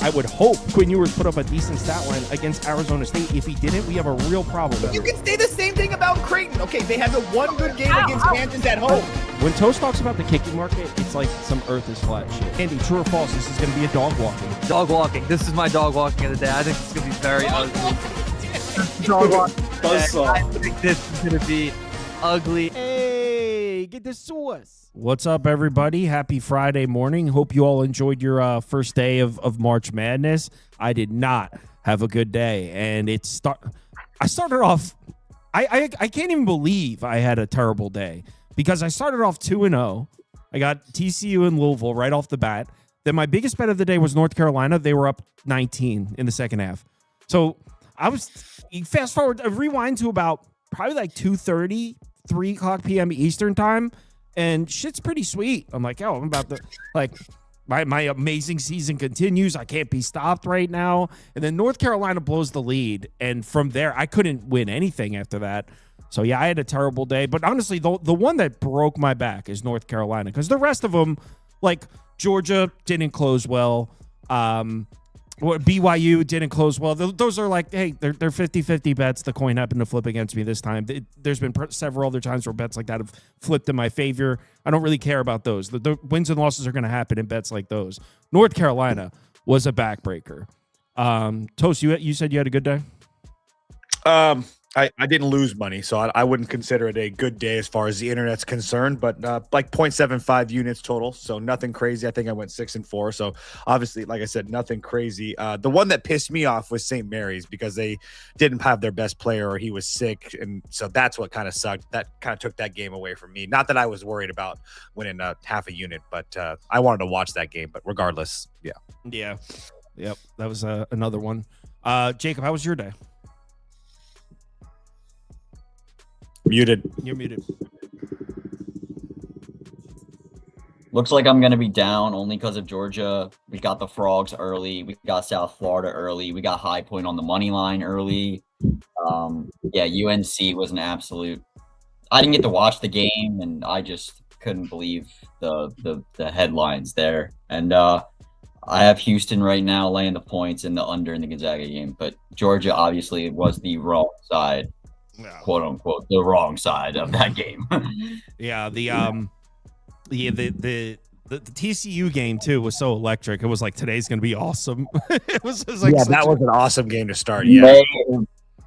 I would hope Quinn Ewers put up a decent stat line against Arizona State. If he didn't, we have a real problem. You can say the same thing about Creighton. Okay, they had the one good game against Kansas at home. When Toast talks about the kicking market, it's like some earth is flat shit. Andy, true or false, this is going to be a dog walking. Dog walking. This is my dog walking of the day. I think it's going to be very ugly. Dog walking. I think this is going to be ugly. Hey, get the sauce. What's up, everybody? Happy Friday morning. Hope you all enjoyed your first day of March Madness. I did not have a good day, and I started off. I can't even believe I had a terrible day because I started off 2-0. I got TCU and Louisville right off the bat. Then my biggest bet of the day was North Carolina. They were up 19 in the second half. So fast forward, rewind to about probably like 2:30, 3 o'clock p.m. Eastern time, and shit's pretty sweet. I'm like, I'm about to, like, my amazing season continues. I can't be stopped right now. And then North Carolina blows the lead, and from there, I couldn't win anything after that. So, yeah, I had a terrible day. But honestly, the one that broke my back is North Carolina, because the rest of them, like Georgia, didn't close well. BYU didn't close well. Those are like, hey, they're 50-50 bets. The coin happened to flip against me this time. There's been several other times where bets like that have flipped in my favor. I don't really care about those. The wins and losses are going to happen in bets like those. North Carolina was a backbreaker. Toast, you said you had a good day? I didn't lose money, so I wouldn't consider it a good day as far as the internet's concerned, but like 0.75 units total, so nothing crazy. I think I went 6-4, so obviously, like I said, nothing crazy. The one that pissed me off was St. Mary's because they didn't have their best player or he was sick, and so that's what kind of sucked. That kind of took that game away from me. Not that I was worried about winning half a unit, but I wanted to watch that game, but regardless, yeah. Yeah. Yep, that was another one. Jacob, how was your day? Muted. You're muted. Looks like I'm going to be down only because of Georgia. We got the Frogs early. We got South Florida early. We got High Point on the money line early. UNC was an absolute. I didn't get to watch the game, and I just couldn't believe the headlines there. And I have Houston right now laying the points in the under in the Gonzaga game, but Georgia obviously was the wrong side. Quote unquote, the wrong side of that game. Yeah, the TCU game too was so electric. It was like, today's gonna be awesome. it was like, that was an awesome game to start. Yeah,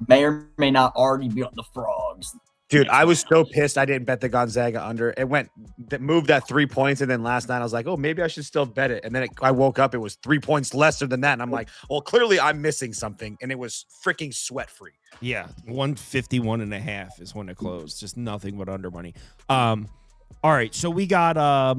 may or may not already be on the Frogs. Dude, I was so pissed I didn't bet the Gonzaga under. It moved that 3 points, and then last night I was like, oh, maybe I should still bet it. And then I woke up, it was 3 points lesser than that, and I'm like, well, clearly I'm missing something, and it was freaking sweat free. Yeah, 151.5 is when it closed. Just nothing but under money. All right, so we got I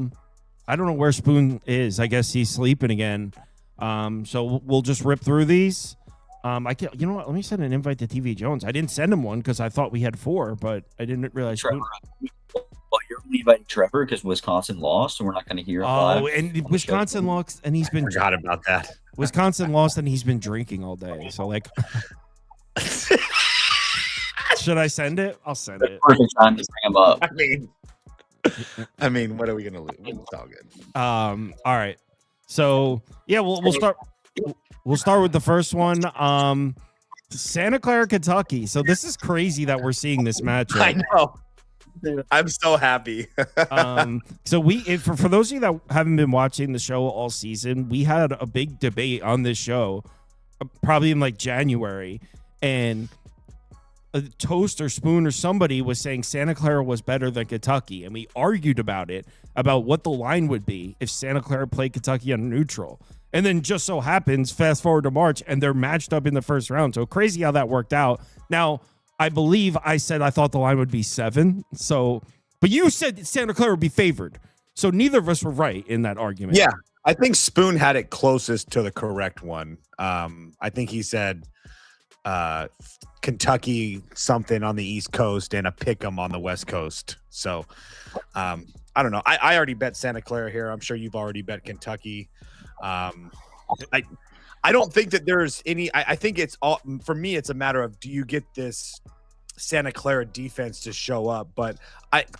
don't know where Spoon is. I guess he's sleeping again. So we'll just rip through these. You know what? Let me send an invite to TV Jones. I didn't send him one because I thought we had 4, but I didn't realize. Trevor. Well, you're only inviting Trevor because Wisconsin lost, so we're not going to hear. Oh, and Wisconsin lost, and he's been. I forgot about that. Wisconsin lost, and he's been drinking all day. So, like, should I send it? I'll send it. Perfect time to bring him up. I mean, what are we going to lose? It's all good. All right. So yeah, we'll start. We'll start with the first one. Santa Clara, Kentucky. So this is crazy that we're seeing this matchup. I know. I'm so happy. So for those of you that haven't been watching the show all season, we had a big debate on this show, probably in like January, and a Toast or Spoon or somebody was saying Santa Clara was better than Kentucky, and we argued about what the line would be if Santa Clara played Kentucky on neutral. And then just so happens, fast forward to March, and they're matched up in the first round. So crazy how that worked out. Now, I believe I said I thought the line would be 7. So, but you said Santa Clara would be favored. So neither of us were right in that argument. Yeah, I think Spoon had it closest to the correct one. I think he said Kentucky something on the East Coast and a pick'em on the West Coast. So I don't know. I already bet Santa Clara here. I'm sure you've already bet Kentucky. I don't think that there's any. I think it's all for me. It's a matter of, do you get this Santa Clara defense to show up? But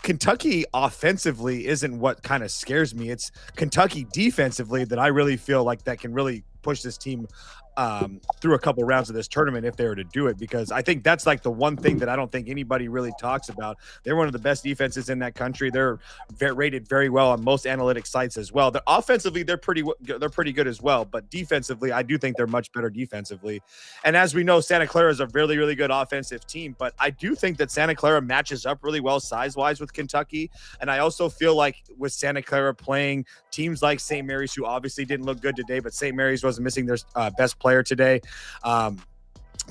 Kentucky offensively isn't what kind of scares me. It's Kentucky defensively that I really feel like that can really push this team through a couple rounds of this tournament if they were to do it, because I think that's like the one thing that I don't think anybody really talks about. They're one of the best defenses in that country. They're rated very well on most analytic sites as well. They're offensively, they're pretty good as well, but defensively, I do think they're much better defensively. And as we know, Santa Clara is a really, really good offensive team, but I do think that Santa Clara matches up really well size-wise with Kentucky. And I also feel like with Santa Clara playing teams like St. Mary's, who obviously didn't look good today, but St. Mary's wasn't missing their best player today.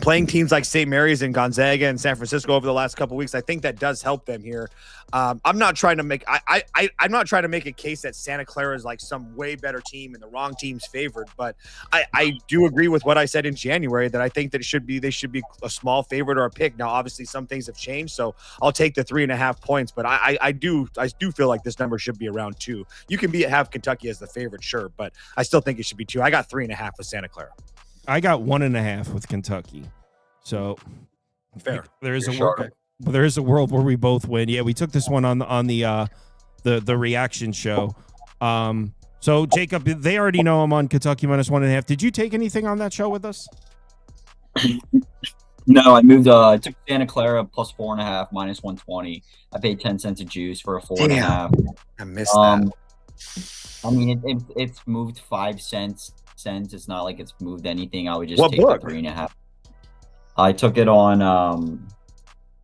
Playing teams like St. Mary's and Gonzaga and San Francisco over the last couple of weeks, I think that does help them here. I'm not trying to make I'm not trying to make a case that Santa Clara is like some way better team and the wrong team's favored, but I do agree with what I said in January that I think that they should be a small favorite or a pick. Now, obviously, some things have changed, so I'll take the 3.5 points, but I do feel like this number should be around 2. You can have Kentucky as the favorite, sure, but I still think it should be 2. I got 3.5 with Santa Clara. I got 1.5 with Kentucky. So fair. There is a world where we both win. Yeah, we took this one on the reaction show. So Jacob, they already know I'm on Kentucky -1.5. Did you take anything on that show with us? No, I moved. I took Santa Clara +4.5 -120. I paid 10 cents a juice for a 4.5. I missed that. I mean, it's moved 5 cents. It's not like it's moved anything. I would just take book? the 3.5. I took it on.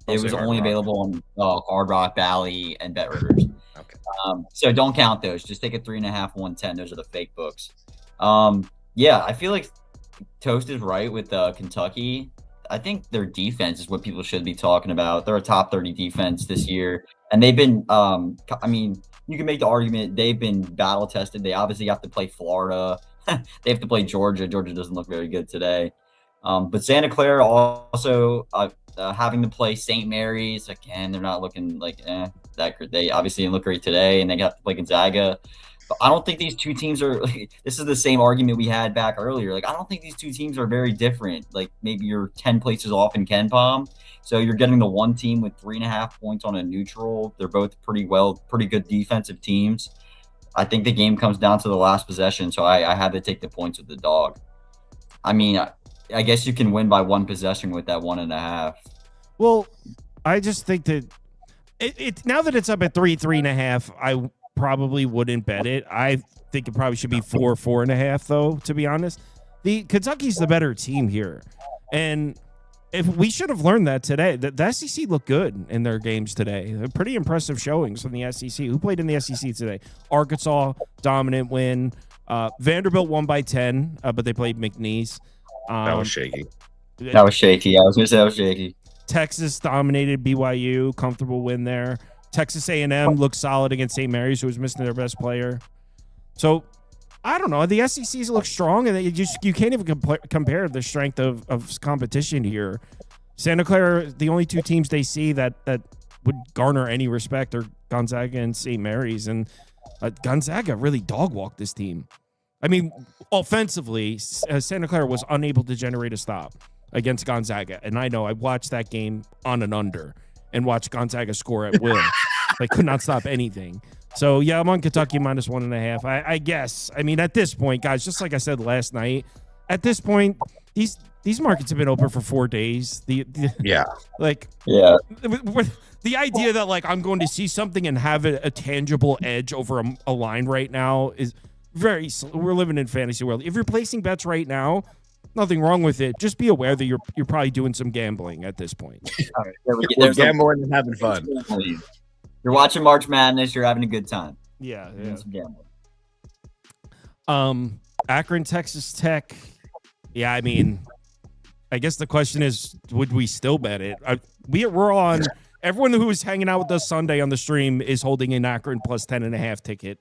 It was only available on Hard Rock Valley and Bet Rivers. Okay. So don't count those. Just take a 3.5, 110. Those are the fake books. Yeah, I feel like Toast is right with Kentucky. I think their defense is what people should be talking about. They're a top 30 defense this year, and they've been. I mean, you can make the argument they've been battle tested. They obviously have to play Florida. They have to play Georgia. Georgia doesn't look very good today. But Santa Clara also having to play St. Mary's. Again, they're not looking like that great. They obviously didn't look great today, and they got to play Gonzaga. But I don't think these two teams are this is the same argument we had back earlier. Like, I don't think these two teams are very different. Like, maybe you're 10 places off in KenPom. So you're getting the one team with 3.5 points on a neutral. They're both pretty good defensive teams. I think the game comes down to the last possession, so I had to take the points with the dog. I mean, I guess you can win by one possession with that 1.5. Well, I just think that it now that it's up at 3.5, I probably wouldn't bet it. I think it probably should be 4.5, though, to be honest. Kentucky's the better team here. And if we should have learned that today. The SEC looked good in their games today. They're pretty impressive showings from the SEC. Who played in the SEC today? Arkansas, dominant win. Vanderbilt won by 10, but they played McNeese. That was shaky. That was shaky. I was going to say that was shaky. Texas dominated BYU. Comfortable win there. Texas A&M looked solid against St. Mary's, who was missing their best player. So, I don't know. The SECs look strong, and you can't even compare the strength of competition here. Santa Clara, the only two teams they see that would garner any respect are Gonzaga and St. Mary's, and Gonzaga really dog-walked this team. I mean, offensively, Santa Clara was unable to generate a stop against Gonzaga, and I know I watched that game on and under and watched Gonzaga score at will. They could not stop anything. So, yeah, I'm on Kentucky -1.5. I guess. I mean, at this point, guys, just like I said last night, at this point, these markets have been open for 4 days. The idea that, like, I'm going to see something and have a tangible edge over a line right now is very – we're living in fantasy world. If you're placing bets right now, nothing wrong with it. Just be aware that you're probably doing some gambling at this point. We're gambling and having fun. You're watching March Madness. You're having a good time. Yeah. Some gambling. Akron, Texas Tech. Yeah, I mean, I guess the question is, would we still bet it? We're on. Everyone who was hanging out with us Sunday on the stream is holding an Akron +10.5 ticket.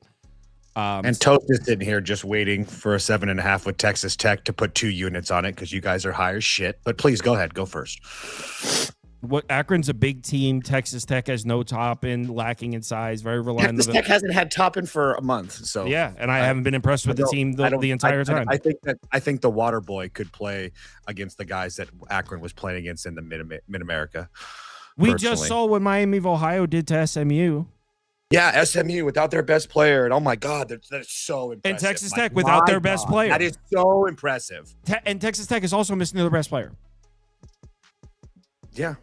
And Toast is sitting here just waiting for a 7.5 with Texas Tech to put 2 units on it because you guys are high as shit. But please go ahead, go first. Akron's a big team. Texas Tech has no Toppin, lacking in size, very reliant. Texas Tech hasn't had Toppin for a month, so yeah. And I haven't been impressed with the team the entire time. I think the Water Boy could play against the guys that Akron was playing against in the Mid America. We just saw what Miami of Ohio did to SMU. Yeah, SMU without their best player, and oh my God, that's so impressive. And Texas Tech without their best player. That is so impressive. And Texas Tech is also missing their best player. Yeah.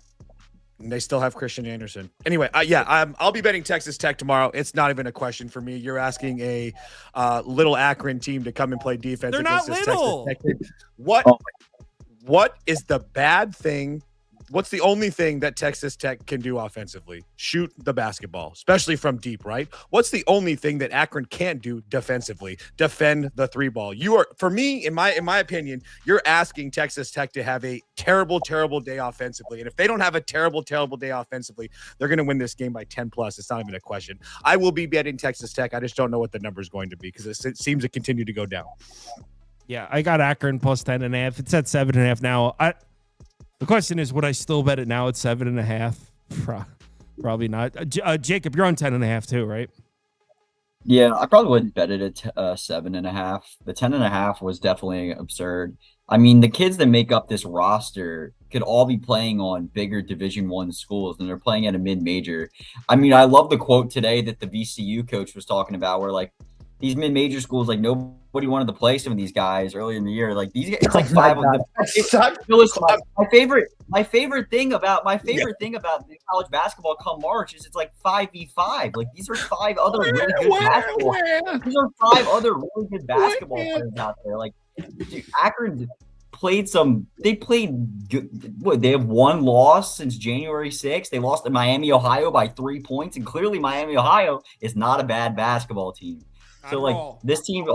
And they still have Christian Anderson. Anyway, I'll be betting Texas Tech tomorrow. It's not even a question for me. You're asking a little Akron team to come and play defense. They're against not this little. Texas Tech. What is the bad thing? What's the only thing that Texas Tech can do offensively? Shoot the basketball, especially from deep, right? What's the only thing that Akron can't do defensively? Defend the three ball. You are, for me, in my opinion, you're asking Texas Tech to have a terrible, terrible day offensively. And if they don't have a terrible, terrible day offensively, they're going to win this game by 10 plus. It's not even a question. I will be betting Texas Tech. I just don't know what the number is going to be because it seems to continue to go down. Yeah, I got Akron plus 10.5. It's at 7.5 now. The question is, would I still bet it now at 7.5? Probably not. Jacob, you're on 10.5 too, right? Yeah, I probably wouldn't bet it at 7.5. The 10.5 was definitely absurd. I mean, the kids that make up this roster could all be playing on bigger Division I schools, and they're playing at a mid-major. I mean, I love the quote today that the VCU coach was talking about, where like these mid-major schools, like nobody wanted to play some of these guys earlier in the year. Like these guys, it's like five of them. My favorite thing about the college basketball come March is it's like 5v5. Like these are five other really good basketball. These are five other really good basketball players out there. Like dude, Akron played some. They played good. What, they have one loss since January 6th. They lost to Miami, Ohio by 3 points, and clearly Miami, Ohio is not a bad basketball team. So like this team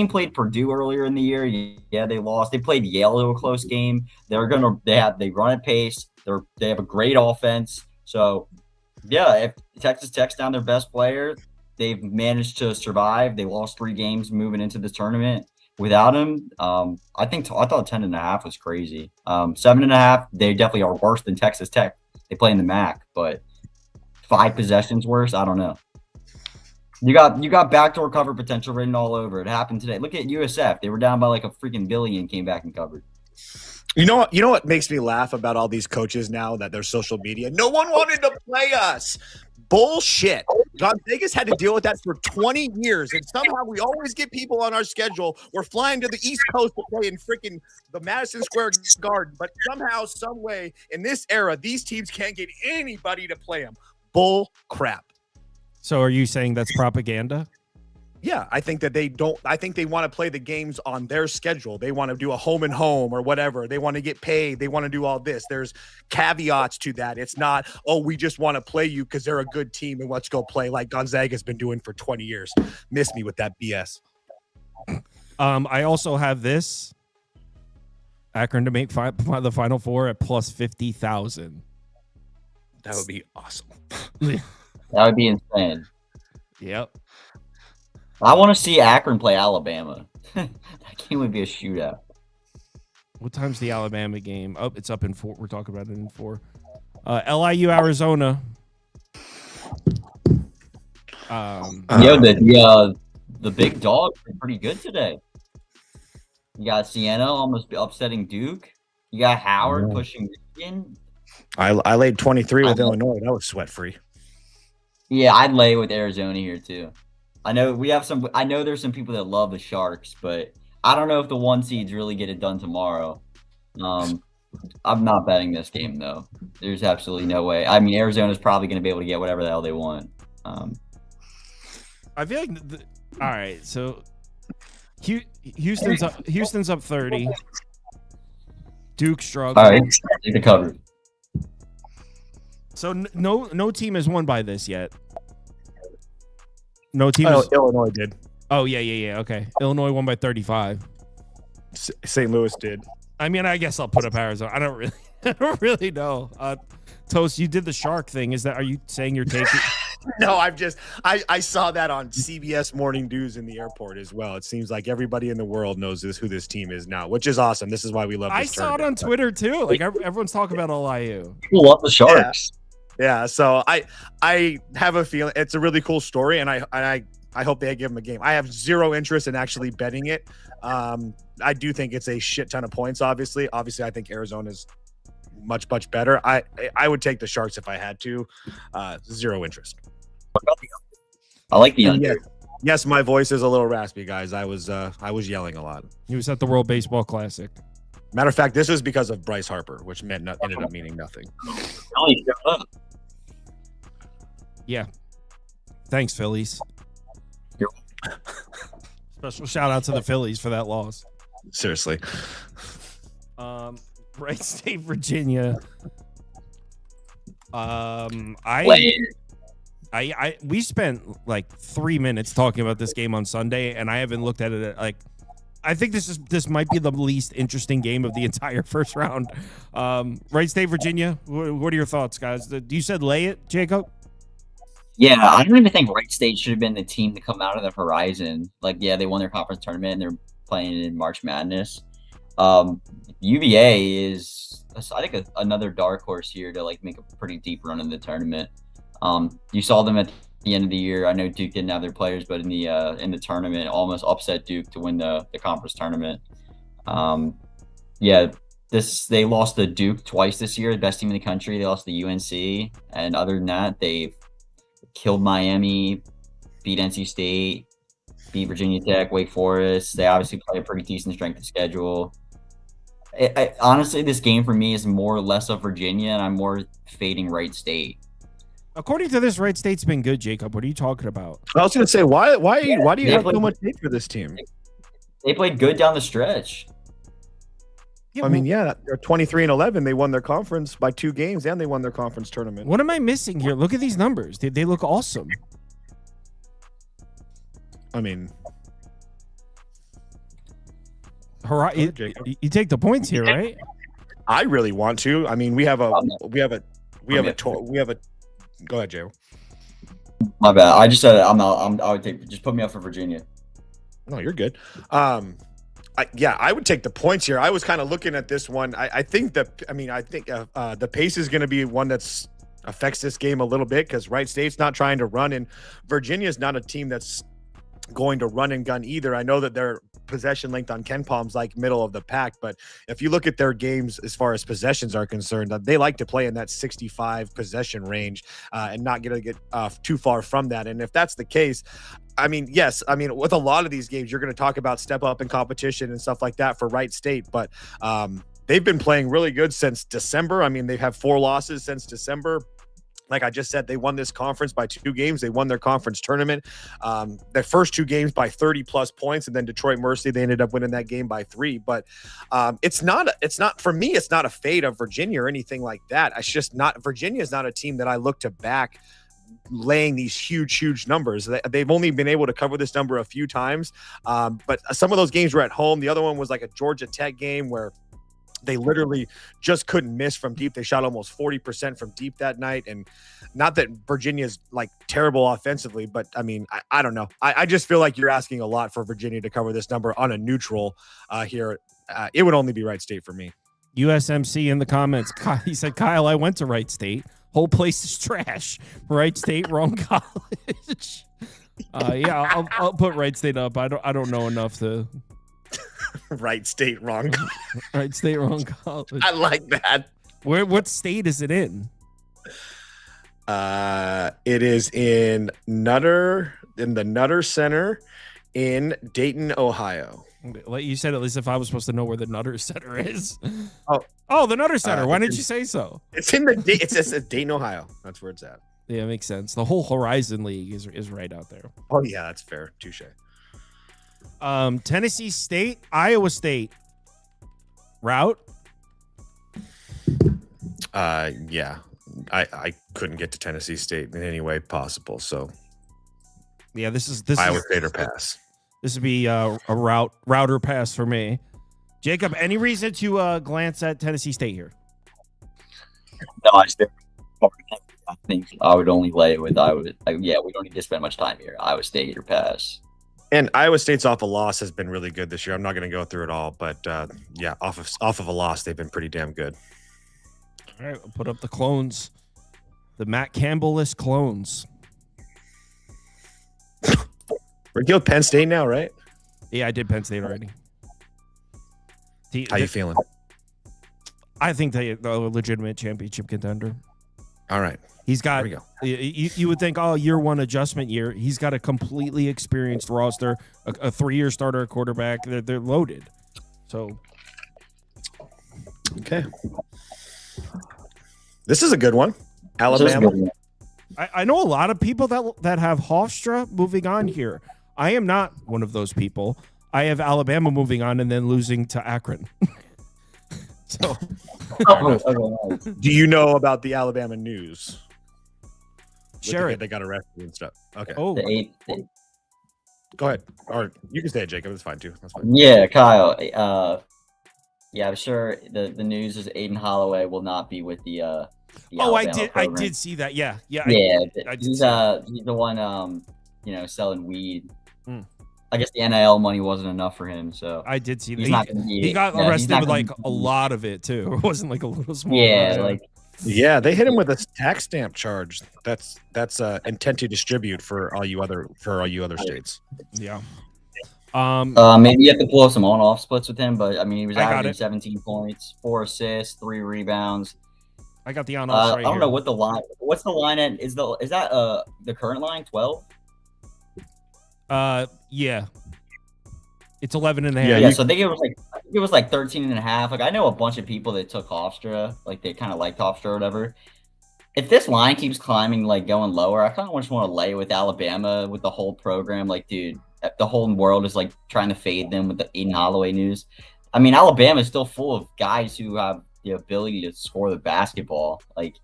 played Purdue earlier in the year. Yeah, they lost. They played Yale in a close game. They run at pace. They have a great offense. So yeah, if Texas Tech's down their best player, they've managed to survive. They lost 3 games moving into the tournament without him. I thought 10.5 was crazy. 7.5, they definitely are worse than Texas Tech. They play in the MAC, but 5 possessions worse. I don't know. You got backdoor cover potential written all over. It happened today. Look at USF. They were down by like a freaking billion, came back and covered. You know what makes me laugh about all these coaches now that they're social media? No one wanted to play us. Bullshit. Gonzagas had to deal with that for 20 years, and somehow we always get people on our schedule. We're flying to the East Coast to play in freaking the Madison Square Garden, but somehow, some way, in this era, these teams can't get anybody to play them. Bull crap. So are you saying that's propaganda? Yeah, I think that they don't. I think they want to play the games on their schedule. They want to do a home and home or whatever. They want to get paid. They want to do all this. There's caveats to that. It's not, oh, we just want to play you because they're a good team and let's go play like Gonzaga's been doing for 20 years. Miss me with that BS. I also have this. Akron to make the Final Four at plus 50,000. That would be awesome. That would be insane. Yep. I want to see Akron play Alabama. That game would be a shootout. What time's the Alabama game? Oh, it's up in 4. We're talking about it in 4. LIU Arizona. The big dogs are pretty good today. You got Siena almost upsetting Duke. You got Howard pushing Michigan. I laid 23 with Illinois. That was sweat free. Yeah, I'd lay with Arizona here too. I know there's some people that love the Sharks, but I don't know if the 1 seeds really get it done tomorrow. I'm not betting this game though. There's absolutely no way. I mean, Arizona's probably going to be able to get whatever the hell they want. I feel like all right, so Houston's up 30. Duke struggles. All right, take the cover. So no team has won by this yet. No team. Illinois did. Oh yeah. Okay, Illinois won by 35. St. Louis did. I mean, I guess I'll put up Arizona. I don't really know. Toast, you did the shark thing. Are you saying you're taking? No, I saw that on CBS Morning News in the airport as well. It seems like everybody in the world knows who this team is now, which is awesome. This is why we love this I saw it on Twitter too. Like everyone's talking about LIU. People love the Sharks. Yeah, so I have a feeling it's a really cool story, and I hope they give them a game. I have zero interest in actually betting it. I do think it's a shit ton of points. Obviously, I think Arizona's much better. I would take the Sharks if I had to. Zero interest. I like the And under. yes, my voice is a little raspy, guys. I was yelling a lot. He was at the World Baseball Classic. Matter of fact, this was because of Bryce Harper, which ended up meaning nothing. Yeah. Thanks, Phillies. Special shout out to the Phillies for that loss. Seriously. Wright State, Virginia. We spent like 3 minutes talking about this game on Sunday, and I haven't looked at it. I think this might be the least interesting game of the entire first round. Wright State, Virginia. What are your thoughts, guys? You said lay it, Jacob? Yeah, I don't even think Wright State should have been the team to come out of the horizon. Like, yeah, they won their conference tournament and they're playing in March Madness. UVA is, I think, another dark horse here to like make a pretty deep run in the tournament. You saw them at the end of the year. I know Duke didn't have their players, but in the tournament, almost upset Duke to win the conference tournament. They lost to Duke twice this year, the best team in the country. They lost to UNC, and other than that, they've killed Miami, beat NC State, beat Virginia Tech, Wake Forest. They obviously play a pretty decent strength of schedule. Honestly, this game for me is more or less of Virginia, and I'm more fading Wright State. According to this, Wright State's been good, Jacob. What are you talking about? I was going to say, why do you have so much hate for this team? They played good down the stretch. Yeah, I mean, they're 23-11. They won their conference by 2 games, and they won their conference tournament. What am I missing here? Look at these numbers. They look awesome. I mean, you take the points here, right? I really want to. I mean, we have a. Go ahead, Jay. My bad. I just said it. I would take. Just put me up for Virginia. No, you're good. I would take the points here. I was kind of looking at this one. I think the pace is going to be one that's affects this game a little bit because Wright State's not trying to run, and Virginia's not a team that's going to run and gun either. I know that their possession length on Ken Palm's like middle of the pack, but if you look at their games as far as possessions are concerned, they like to play in that 65 possession range and not get too far from that. And if that's the case, with a lot of these games, you're going to talk about step up in competition and stuff like that for Wright State, but they've been playing really good since December. I mean, they've had 4 losses since December. Like I just said, they won this conference by 2 games. They won their conference tournament. Their first 2 games by 30-plus points, and then Detroit Mercy, they ended up winning that game by 3. But it's not for me. It's not a fade of Virginia or anything like that. It's just not. Virginia is not a team that I look to back laying these huge numbers. They've only been able to cover this number a few times, but some of those games were at home. The other one was like a Georgia Tech game where they literally just couldn't miss from deep. They shot almost 40% from deep that night. And not that Virginia's like terrible offensively, but I mean, I don't know. I just feel like you're asking a lot for Virginia to cover this number on a neutral here. It would only be Wright State for me. USMC in the comments. He said, Kyle, I went to Wright State. Whole place is trash. Wright State, wrong college. I'll put Wright State up. I don't know enough to... Wright State, wrong college. Wright State, wrong college. I like that. What state is it in? It is in the Nutter Center in Dayton, Ohio. Like you said, at least if I was supposed to know where the Nutter Center is. Oh, the Nutter Center. Why didn't you say so? It's in it's Dayton, Ohio. That's where it's at. Yeah, it makes sense. The whole Horizon League is right out there. Oh yeah, that's fair. Touche. Tennessee State, Iowa State. Route? Yeah. I couldn't get to Tennessee State in any way possible. So yeah, this Iowa State or pass. This would be a router pass for me. Jacob, any reason to glance at Tennessee State here? No, I think I would only lay it with Iowa. We don't need to spend much time here. Iowa State or pass. And Iowa State's off a loss has been really good this year. I'm not going to go through it all, but off of a loss, they've been pretty damn good. All right, we'll put up the clones, the Matt Campbell-less clones. We're going Penn State now, right? Yeah, I did Penn State already. How you feeling? I think they're a legitimate championship contender. All right. He's got, you would think, oh, year one adjustment year. He's got a completely experienced roster, a 3-year starter at quarterback. They're loaded. So. Okay. This is a good one. Alabama. I know a lot of people that have Hofstra moving on here. I am not one of those people. I have Alabama moving on and then losing to Akron. So. Do you know about the Alabama news? Share it. They got arrested and stuff. Okay. Oh, go ahead. Or you can say it, Jacob. It's fine too. That's fine. Yeah, Kyle. Yeah, I'm sure the news is Aiden Holloway will not be with the Alabama I did see that. Yeah. He's the one selling weed. I guess the NIL money wasn't enough for him, so I did see that. He got arrested with like a lot of it too. It wasn't like a little small. Yeah, they hit him with a tax stamp charge. That's intent to distribute for all you other states. Yeah. Maybe you have to pull up some on-off splits with him, but I mean, he was averaging 17 points, 4 assists, 3 rebounds. I got the on-off right I don't here. know what the line. What's the line at? Is that the current line 12? Yeah. It's 11 and a half. Yeah, so I think it was like 13 and a half. Like I know a bunch of people that took Hofstra, like they kind of liked Hofstra or whatever. If this line keeps climbing, like going lower, I kind of just want to lay with Alabama with the whole program. Like, dude, the whole world is like trying to fade them with the Aiden Holloway news. I mean, Alabama is still full of guys who have the ability to score the basketball. Like,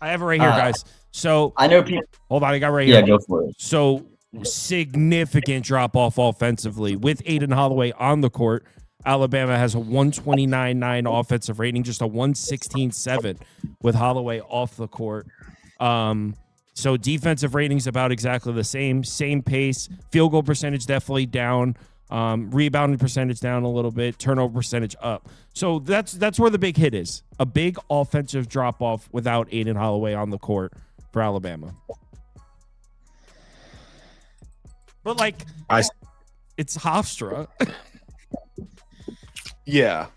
I have it right here, guys. So I know people. Hold on, I got right here. Yeah, go for it. So significant drop off offensively with Aiden Holloway on the court. Alabama has a 129.9 offensive rating, just a 116.7 with Holloway off the court. So defensive ratings about exactly the same pace. Field goal percentage definitely down. Rebounding percentage down a little bit. Turnover percentage up. So that's where the big hit is. A big offensive drop off without Aiden Holloway on the court for Alabama. But it's Hofstra. Yeah.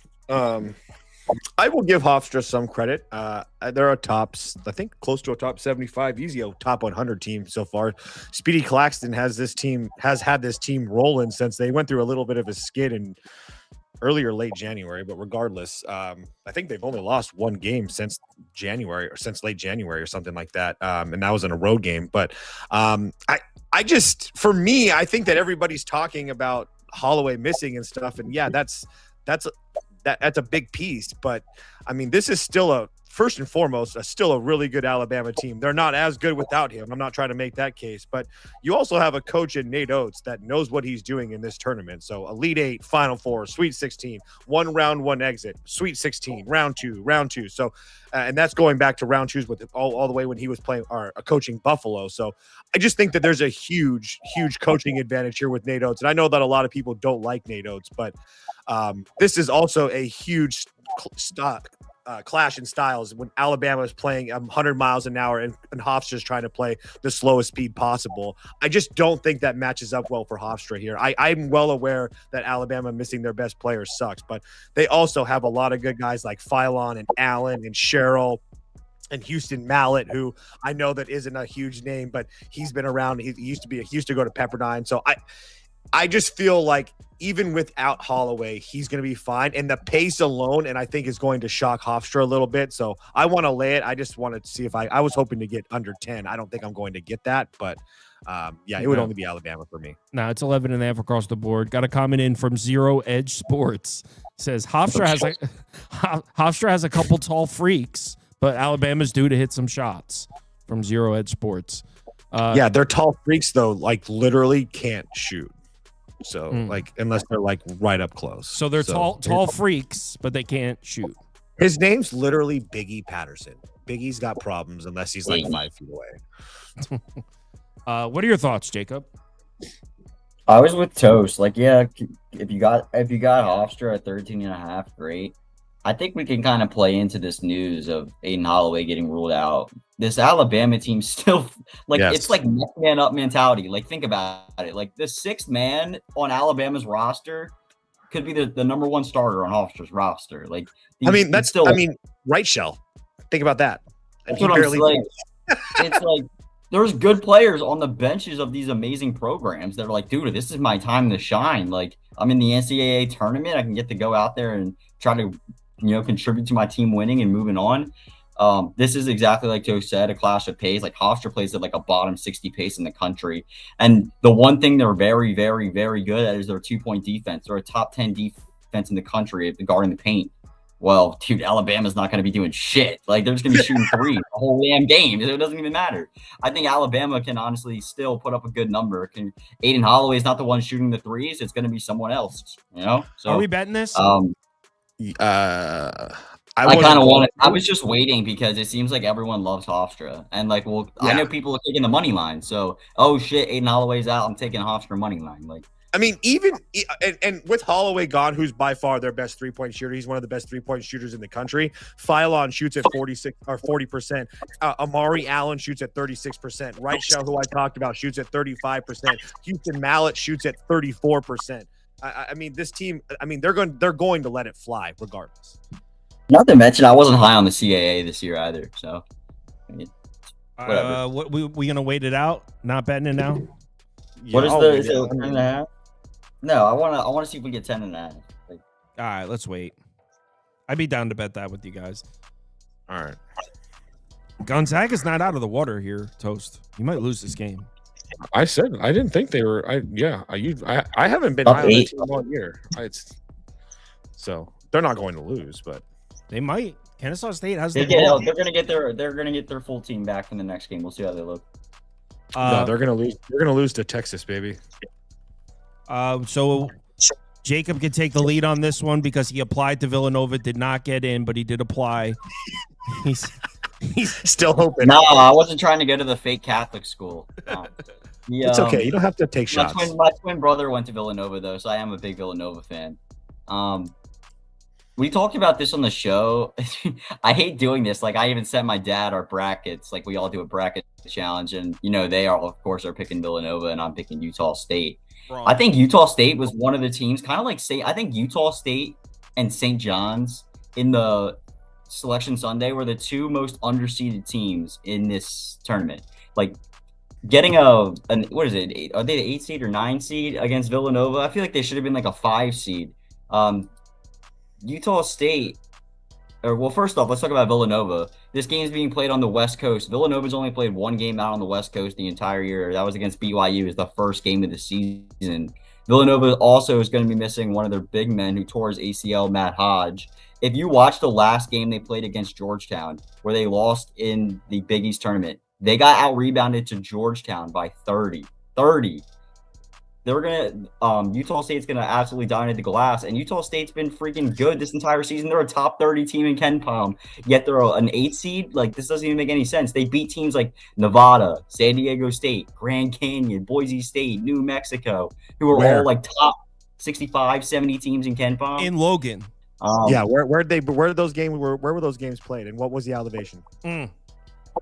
I will give Hofstra some credit. They're a tops, I think close to a top 75, easy a top 100 team so far. Speedy Claxton has had this team rolling since they went through a little bit of a skid in late January, but regardless, I think they've only lost one game since late January or something like that. And that was in a road game. But I think that everybody's talking about Holloway missing and stuff. And yeah, that's a big piece, but I mean, this is still first and foremost, still a really good Alabama team. They're not as good without him. I'm not trying to make that case, but you also have a coach in Nate Oates that knows what he's doing in this tournament. So Elite 8, Final 4, Sweet 16, 1 round, 1 exit, Sweet 16, round two. So, and that's going back to round twos with all the way when he was playing or coaching Buffalo. So I just think that there's a huge coaching advantage here with Nate Oates. And I know that a lot of people don't like Nate Oates, but this is also a huge clash in styles when Alabama is playing 100 miles an hour and Hofstra's trying to play the slowest speed possible. I just don't think that matches up well for Hofstra here. I'm well aware that Alabama missing their best players sucks, but they also have a lot of good guys like Philon and Allen and Sherrill and Houston Mallett, who I know that isn't a huge name, but he's been around. He used to go to Pepperdine. So I just feel like even without Holloway, he's going to be fine. And the pace alone, and I think is going to shock Hofstra a little bit. So I want to lay it. I just wanted to see if I was hoping to get under 10. I don't think I'm going to get that, but it would only be Alabama for me. No, it's 11 and a half across the board. Got a comment in from Zero Edge Sports. Says Hofstra has a couple tall freaks, but Alabama's due to hit some shots from Zero Edge Sports. Yeah, they're tall freaks though, like literally can't shoot. So unless they're like right up close. So they're tall freaks, but they can't shoot. His name's literally Biggie Patterson. Biggie's got problems unless he's like 5 feet away. What are your thoughts, Jacob? I was with Toast. Like, yeah, if you got Hofstra at 13.5, great. I think we can kind of play into this news of Aiden Holloway getting ruled out. This Alabama team still, It's like next man up mentality. Like, think about it. Like, the 6th man on Alabama's roster could be the number 1 starter on Hofstra's roster. Like, Right shell. Think about that. and That's he what I'm barely like. does. It's like there's good players on the benches of these amazing programs that are like, dude, this is my time to shine. Like, I'm in the NCAA tournament. I can get to go out there and try to, contribute to my team winning and moving on. This is exactly like Joe said, a clash of pace. Like Hofstra plays at like a bottom 60 pace in the country. And the one thing they're very, very, very good at is their 2-point defense. They're a top 10 defense in the country at guarding the paint. Well, dude, Alabama's not going to be doing shit. Like, they're just going to be shooting three the whole damn game. It doesn't even matter. I think Alabama can honestly still put up a good number. Aiden Holloway's not the one shooting the threes. It's going to be someone else, So, are we betting this? I kind of want it. I was just waiting because it seems like everyone loves Hofstra. And, like, well, Yeah. I know people are taking the money line. So, oh, shit, Aiden Holloway's out. I'm taking Hofstra money line. Like, I mean, even and with Holloway gone, who's by far their best 3-point shooter, he's one of the best 3-point shooters in the country. Philon shoots at 46 or 40%. Amari Allen shoots at 36%. Wright, who I talked about, shoots at 35%. Houston Mallett shoots at 34%. I mean, this team. I mean, they're going to let it fly regardless. not to mention, I wasn't high on the CAA this year either. So, I mean, whatever. What we gonna wait it out? Not betting it now. What is it 10.5? No, I want to see if we get 10.5. Like, All right, let's wait. I'd be down to bet that with you guys. All right. Gonzaga's not out of the water here, Toast. You might lose this game. I said I didn't think they were. I haven't been Up high on the 8. team all year. So they're not going to lose, but They might. Kennesaw State has they're the ball. gonna get their full team back in the next game. We'll see how they look. no, they're going to lose. They're going to lose to Texas, baby. So Jacob can take the lead on this one because he applied to Villanova, did not get in, but he did apply. He's Still hoping. No, I wasn't trying to go to the fake Catholic school. It's okay. You don't have to take shots. My twin brother went to Villanova though, so I am a big Villanova fan. We talked about this on the show. I hate doing this. Like, I even sent my dad our brackets. Like, we all do a bracket challenge, and they are, of course, picking Villanova, and I'm picking Utah State. wrong. I think Utah State was one of the teams, kind of like I think Utah State and St. John's in the Selection Sunday were the two most underseeded teams in this tournament. Like, getting what is it? Are they the 8 seed or 9 seed against Villanova? I feel like they should have been like a 5 seed. Utah State, first off, let's talk about Villanova. This game is being played on the West Coast. Villanova's only played one game out on the West Coast the entire year. That was against BYU. It's the first game of the season. Villanova also is going to be missing one of their big men who tore his ACL, Matt Hodge. If you watch the last game they played against Georgetown, where they lost in the Big East tournament, they got out-rebounded to Georgetown by 30. They're going to Utah State's going to absolutely dominate the glass, and Utah State's been freaking good this entire season. They're a top 30 team in KenPom, yet they're an 8 seed. Like, this doesn't even make any sense. They beat teams like Nevada, San Diego State, Grand Canyon, Boise State, New Mexico, who are all like top 65, 70 teams in KenPom. In Logan. Where were those games played, and what was the elevation?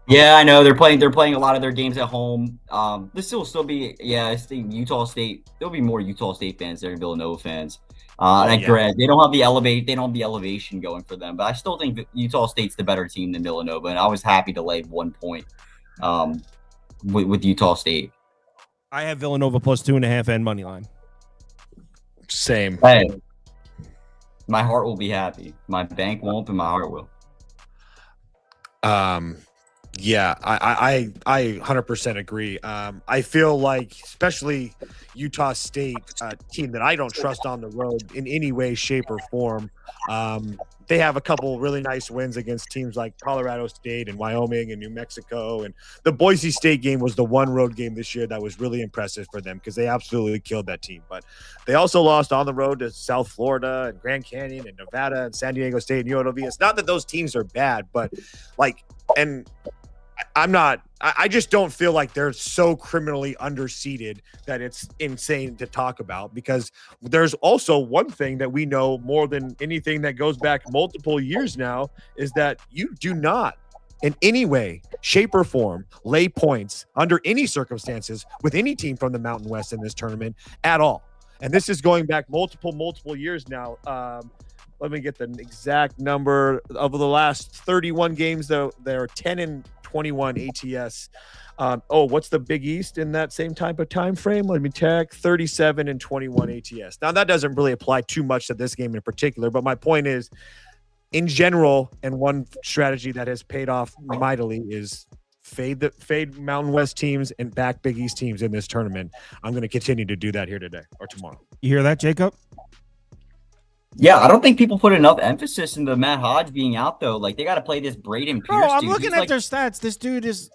Yeah, I know they're playing a lot of their games at home. This will still be I think Utah State. There'll be more Utah State fans there than Villanova fans. Granted, they don't have the elevation going for them, but I still think Utah State's the better team than Villanova, and I was happy to lay 1 point with Utah State. I have Villanova plus 2.5 and money line. Same. Hey, my heart will be happy. My bank won't, but my heart will. Yeah, I 100% agree. I feel like, especially Utah State, a team that I don't trust on the road in any way, shape, or form. They have a couple really nice wins against teams like Colorado State and Wyoming and New Mexico. And the Boise State game was the one road game this year that was really impressive for them because they absolutely killed that team. But they also lost on the road to South Florida and Grand Canyon and Nevada and San Diego State and UNLV. It's not that those teams are bad, but I just don't feel like they're so criminally underseeded that it's insane to talk about, because there's also one thing that we know more than anything that goes back multiple years now is that you do not in any way, shape, or form lay points under any circumstances with any team from the Mountain West in this tournament at all. And this is going back multiple years now. Let me get the exact number of the last 31 games, though. They're 10-21 ATS. What's the Big East in that same type of time frame? Let me check. 37-21 ATS. Now, that doesn't really apply too much to this game in particular, but my point is, in general, and one strategy that has paid off mightily is fade Mountain West teams and back Big East teams in this tournament. I'm going to continue to do that here today or tomorrow. You hear that, Jacob? Yeah, I don't think people put enough emphasis into Matt Hodge being out, though. Like, they got to play this Braden Pierce. No, I'm looking at their stats. This dude is...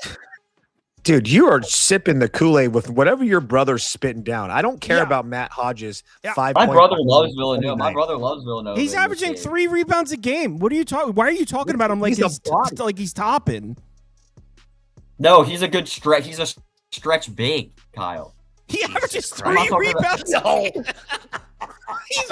Dude, you are sipping the Kool-Aid with whatever your brother's spitting down. I don't care about Matt Hodges. Yeah. 5 My brother loves Villanova. My brother loves Villanova. He's averaging 3 rebounds a game. What are you talking? Why are you talking about him like he's topping? No, he's a good stretch. He's a stretch big, Kyle. He averages 3 rebounds. No.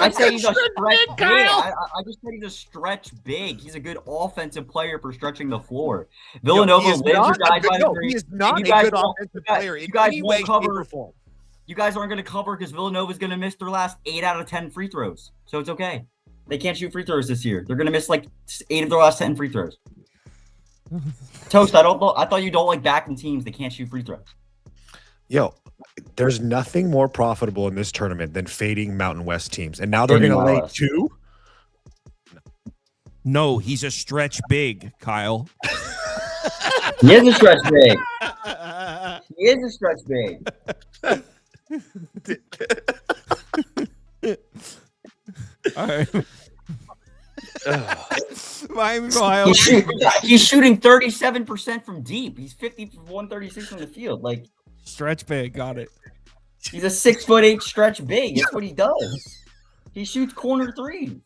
I said he's a stretch big. I just said he's a stretch big. He's a good offensive player for stretching the floor. Villanova lives your guys by the He is not a good offensive player in any way, shape, or form. You guys aren't going to cover because Villanova is going to miss their last 8 out of 10 free throws. So it's okay. They can't shoot free throws this year. They're going to miss like 8 of their last 10 free throws. Toast, I thought you don't like backing teams that can't shoot free throws. Yo, there's nothing more profitable in this tournament than fading Mountain West teams. And now they're going to lay 2? No, he's a stretch big, Kyle. He is a stretch big. He is a stretch big. All right. Miami, Ohio. He's shooting 37% from deep. He's 50 from 136 from the field. Like, stretch big, got it. He's a 6'8" stretch big. That's what he does. He shoots corner 3.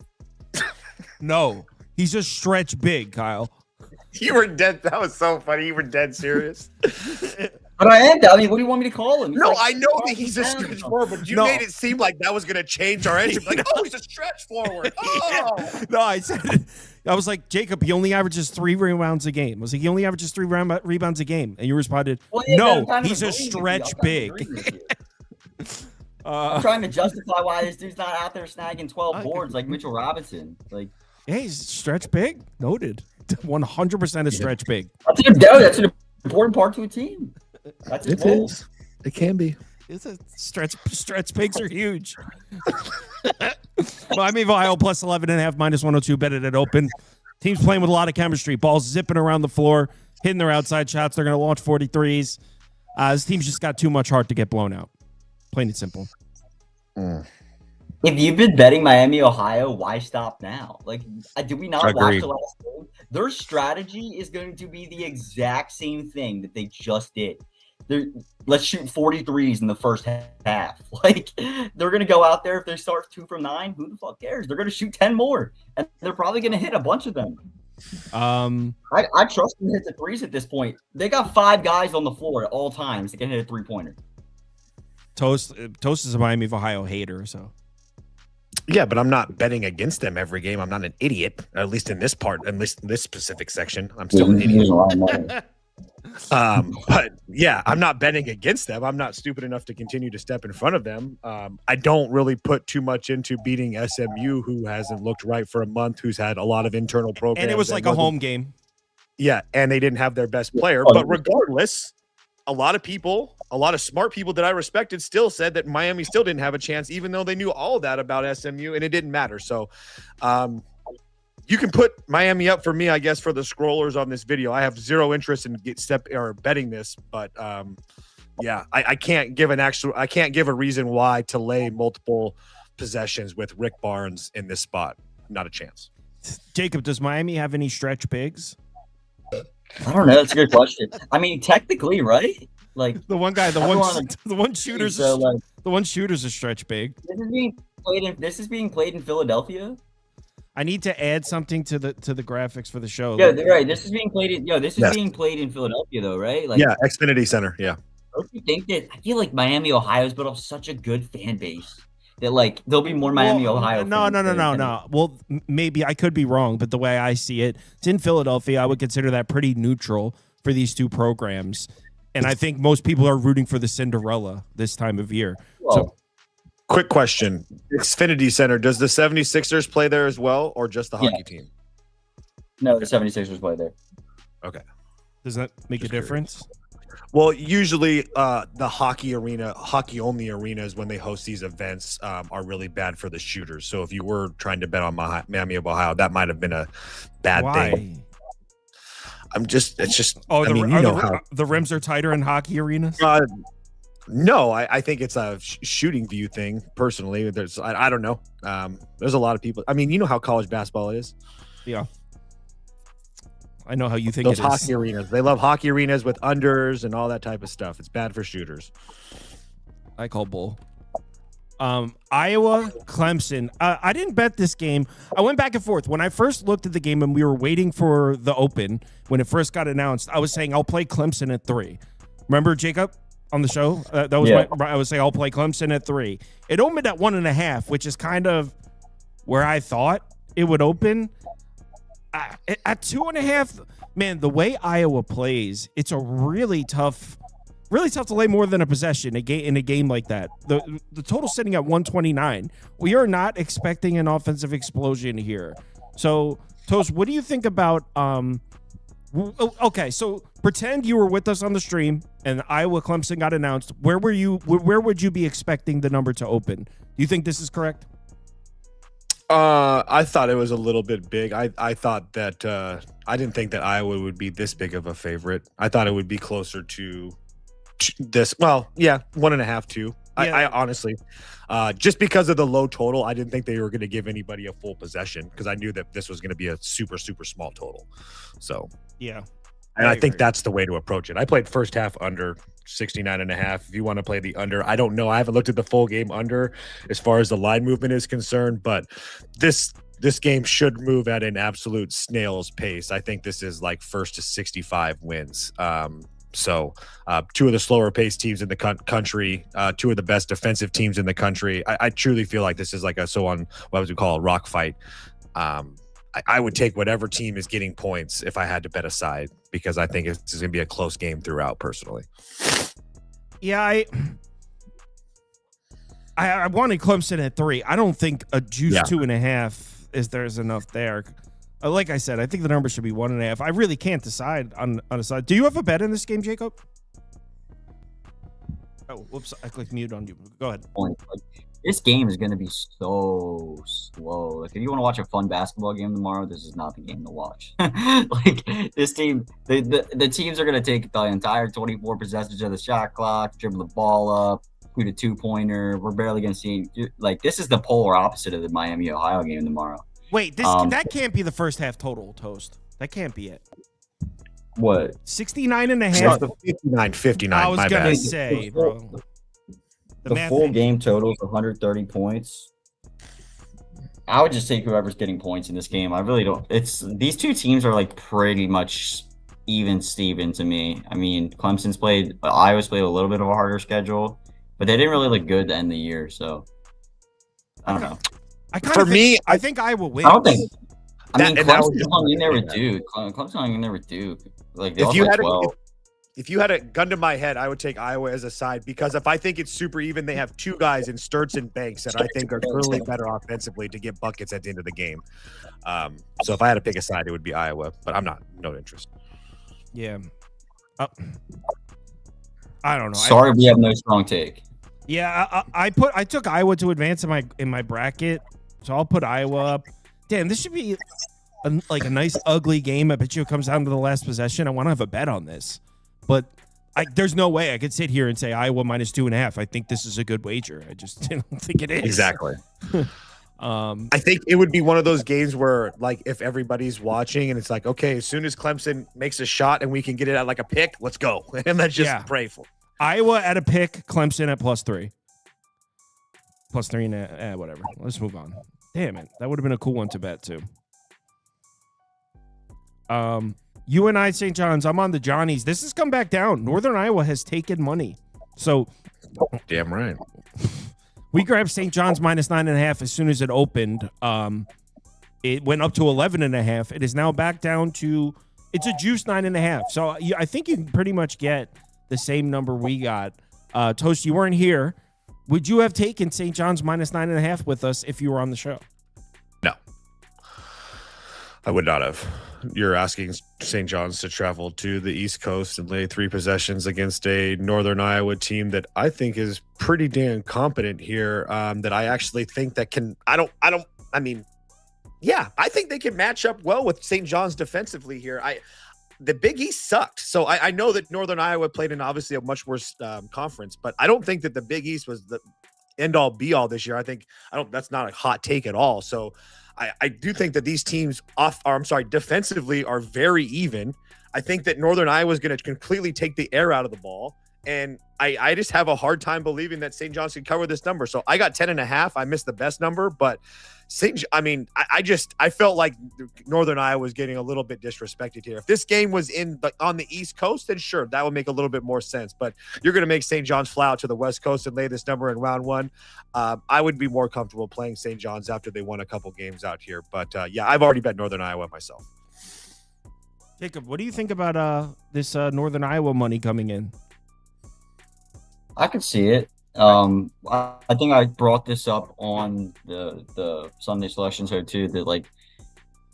No, he's a stretch big, Kyle. You were dead. That was so funny. You were dead serious. But I am. I mean, what do you want me to call him? No, like, I know that he's a stretch forward, but you made it seem like that was going to change our entry. Like, oh, he's a stretch forward. Oh. No, I was like, Jacob, he only averages 3 rebounds a game. I was like, he only averages 3 rebounds a game. And you responded, no, he's a stretch big. I'm trying to justify why this dude's not out there snagging 12 boards like Mitchell Robinson. Like, yeah, he's stretch big. Noted. 100% a stretch big. That's an important part to a team. That's his role. It can be. It's a stretch bigs are huge. Miami of Ohio plus 11.5, minus 102, betted at open. Team's playing with a lot of chemistry. Balls zipping around the floor, hitting their outside shots. They're going to launch 43s. This team's just got too much heart to get blown out. Plain and simple. If you've been betting Miami, Ohio, why stop now? Like, did we not watch the last game? Their strategy is going to be the exact same thing that they just did. Let's shoot 43s in the first half. Like, they're going to go out there. If they start 2 from 9, who the fuck cares? They're going to shoot 10 more, and they're probably going to hit a bunch of them. I trust them to hit the threes at this point. They got 5 guys on the floor at all times that can hit a 3-pointer. Toast is a Miami of Ohio hater, so. Yeah, but I'm not betting against them every game. I'm not an idiot, at least in this part, at least in this specific section. I'm still an idiot. But yeah, I'm not betting against them. I'm not stupid enough to continue to step in front of them. I don't really put too much into beating SMU, who hasn't looked right for a month, who's had a lot of internal programs. And it was like a home game. Yeah, and they didn't have their best player. But regardless, a lot of smart people that I respected still said that Miami still didn't have a chance, even though they knew all of that about SMU, and it didn't matter. So you can put Miami up for me, I guess, for the scrollers on this video. I have zero interest in betting this, but yeah, I can't give a reason why to lay multiple possessions with Rick Barnes in this spot. Not a chance. Jacob, does Miami have any stretch bigs? I don't know. That's a good question. I mean, technically, right? Like the one shooter's a stretch big. This is being played in Philadelphia. I need to add something to the graphics for the show. Yeah, right. This is being played in being played in Philadelphia, though, right? Like, yeah, Xfinity Center. Yeah. Don't you think that? I feel like Miami, Ohio's built up such a good fan base that like there'll be more Miami, Ohio. No. Well, maybe I could be wrong, but the way I see it, it's in Philadelphia. I would consider that pretty neutral for these two programs, and I think most people are rooting for the Cinderella this time of year. Well, so, Quick question. Xfinity Center, does the 76ers play there as well or just the hockey team? No, the 76ers play there. Okay. Does that make a difference? Well, usually the hockey-only arenas when they host these events are really bad for the shooters. So if you were trying to bet on Miami of Ohio, that might have been a bad thing. It's just. Oh, how the rims are tighter in hockey arenas. No, I think it's a shooting view thing. Personally, I don't know. There's a lot of people. I mean, you know how college basketball is. Yeah. I know how you think those it hockey is. arenas. They love hockey arenas with unders and all that type of stuff. It's bad for shooters. I call bull. Iowa, Clemson. I didn't bet this game. I went back and forth. When I first looked at the game and we were waiting for the open, when it first got announced, I was saying I'll play Clemson at 3. Remember, Jacob, on the show? That was I was saying I'll play Clemson at 3. It opened at 1.5, which is kind of where I thought it would open. At 2.5, man, the way Iowa plays, it's a really tough to lay more than a possession in a game like that. The total sitting at 129. We are not expecting an offensive explosion here. So, Toast, what do you think about okay, so pretend you were with us on the stream and Iowa Clemson got announced. Where would you be expecting the number to open? Do you think this is correct? I thought it was a little bit big. I thought that I didn't think that Iowa would be this big of a favorite. I thought it would be closer to this. Well, yeah, 1.5, 2. Yeah. I honestly, just because of the low total, I didn't think they were going to give anybody a full possession because I knew that this was going to be a super, super small total. So yeah, and I think that's the way to approach it. I played first half under 69.5. If you want to play the under, I don't know. I haven't looked at the full game under as far as the line movement is concerned, but this game should move at an absolute snail's pace. I think this is like first to 65 wins. So two of the slower paced teams in the country, two of the best defensive teams in the country. I truly feel like this is like what would we call a rock fight. I would take whatever team is getting points if I had to bet a side because I think it's going to be a close game throughout personally. Yeah, I wanted Clemson at 3. I don't think a juice 2.5 there's enough there. Like I said, I think the number should be 1.5. I really can't decide on a side. Do you have a bet in this game, Jacob? Oh, whoops! I clicked mute on you. Go ahead. This game is going to be so slow. Like, if you want to watch a fun basketball game tomorrow, this is not the game to watch. Like, this team, the teams are going to take the entire 24 possessions of the shot clock, dribble the ball up, shoot a 2-pointer. We're barely going to see, like, this is the polar opposite of the Miami Ohio game tomorrow. Wait, that can't be the first half total, Toast. That can't be it. What? 69.5? 59. I was going to say, bro. The full game total is 130 points. I would just take whoever's getting points in this game. I really don't. These two teams are like pretty much even Steven to me. I mean, Iowa's played a little bit of a harder schedule, but they didn't really look good to end the year. So I don't know. I think Iowa wins. I don't think. Clemson hung in there with Duke. Clemson hung in there with Duke. Like if you had a gun to my head, I would take Iowa as a side because if I think it's super even, they have two guys in Sturts and Banks that I think are clearly better offensively to get buckets at the end of the game. So if I had to pick a side, it would be Iowa, but I'm not no interest. Yeah. I don't know. Sorry, we have no strong take. Yeah, I took Iowa to advance in my bracket, so I'll put Iowa up. Damn, this should be a nice ugly game. I bet you it comes down to the last possession. I want to have a bet on this, but there's no way I could sit here and say Iowa minus 2.5. I think this is a good wager. I just don't think it is. Exactly. I think it would be one of those games where, like, if everybody's watching and it's like, okay, as soon as Clemson makes a shot and we can get it at like a pick, let's go, and let's just pray for Iowa at a pick, Clemson at +3. +3 and whatever. Let's move on. Damn it. That would have been a cool one to bet too. UNI St. John's. I'm on the Johnnies. This has come back down. Northern Iowa has taken money. So damn right. We grabbed St. John's minus 9.5 as soon as it opened. It went up to 11.5. It is now back down to it's a juice 9.5. So I think you can pretty much get the same number we got. Toast, you weren't here. Would you have taken St. John's -9.5 with us if you were on the show? No, I would not have. You're asking St. John's to travel to the East Coast and lay 3 possessions against a Northern Iowa team that I think is pretty damn competent here. That I actually think that can. I think they can match up well with St. John's defensively here. The Big East sucked. So I know that Northern Iowa played in obviously a much worse conference, but I don't think that the Big East was the end all be all this year. That's not a hot take at all. So I do think that these teams defensively are very even. I think that Northern Iowa is going to completely take the air out of the ball. And I just have a hard time believing that St. John's can cover this number. So I got 10.5. I missed the best number, but I felt like Northern Iowa was getting a little bit disrespected here. If this game was on the East Coast, then sure, that would make a little bit more sense. But you're going to make St. John's fly out to the West Coast and lay this number in round 1. I would be more comfortable playing St. John's after they won a couple games out here. But I've already bet Northern Iowa myself. Jacob, what do you think about this Northern Iowa money coming in? I could see it. I think I brought this up on the Sunday selection show too. That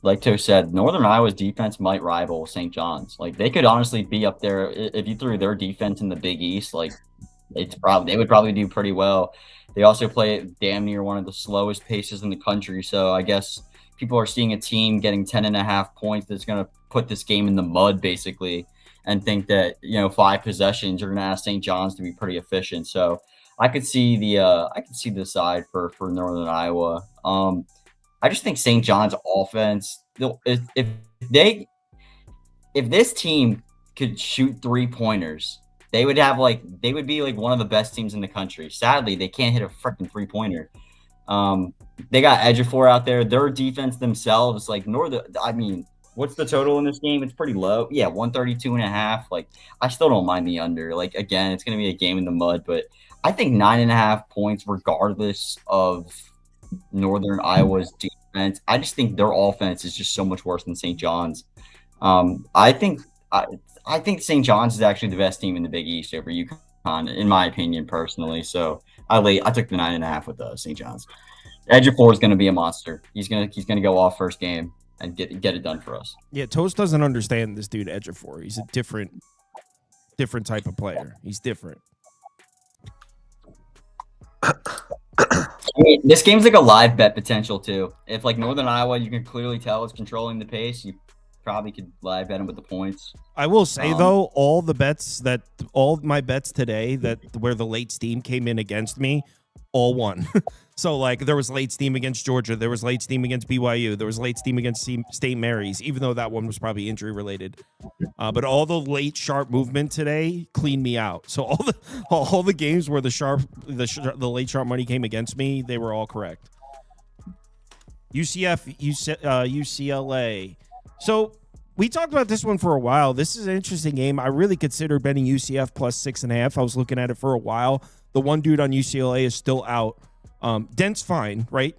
like Toe said, Northern Iowa's defense might rival St. John's. Like they could honestly be up there if you threw their defense in the Big East. Like they would probably do pretty well. They also play at damn near one of the slowest paces in the country. So I guess people are seeing a team getting 10.5 points that's going to put this game in the mud basically, and think that 5 possessions you're going to ask St. John's to be pretty efficient. So I could see the side for Northern Iowa. I just think St. John's offense, if this team could shoot 3-pointers, they would be like one of the best teams in the country. Sadly, they can't hit a freaking 3-pointer. They got Ejiofor out there. Their defense themselves, what's the total in this game? It's pretty low. Yeah, 132.5. Like, I still don't mind the under. Like, again, it's going to be a game in the mud, but I think 9.5 points, regardless of Northern Iowa's defense. I just think their offense is just so much worse than St. John's. I think St. John's is actually the best team in the Big East over UConn, in my opinion, personally. So I took the 9.5 with St. John's. Ejiofor is going to be a monster. He's going to go off first game and get it done for us. Yeah, Toast doesn't understand this dude Ejiofor. He's a different type of player. He's different. I mean, this game's like a live bet potential too. If Northern Iowa, you can clearly tell is controlling the pace, you probably could live bet him with the points. I will say though, all of my bets today where the late steam came in against me, all won. So there was late steam against Georgia, there was late steam against BYU, there was late steam against St. Mary's, even though that one was probably injury related. But all the late sharp movement today cleaned me out. So all the games where the late sharp money came against me, they were all correct. UCLA. So we talked about this one for a while. This is an interesting game. I really consider betting UCF plus 6.5. I was looking at it for a while. The one dude on UCLA is still out. Dent's fine, right?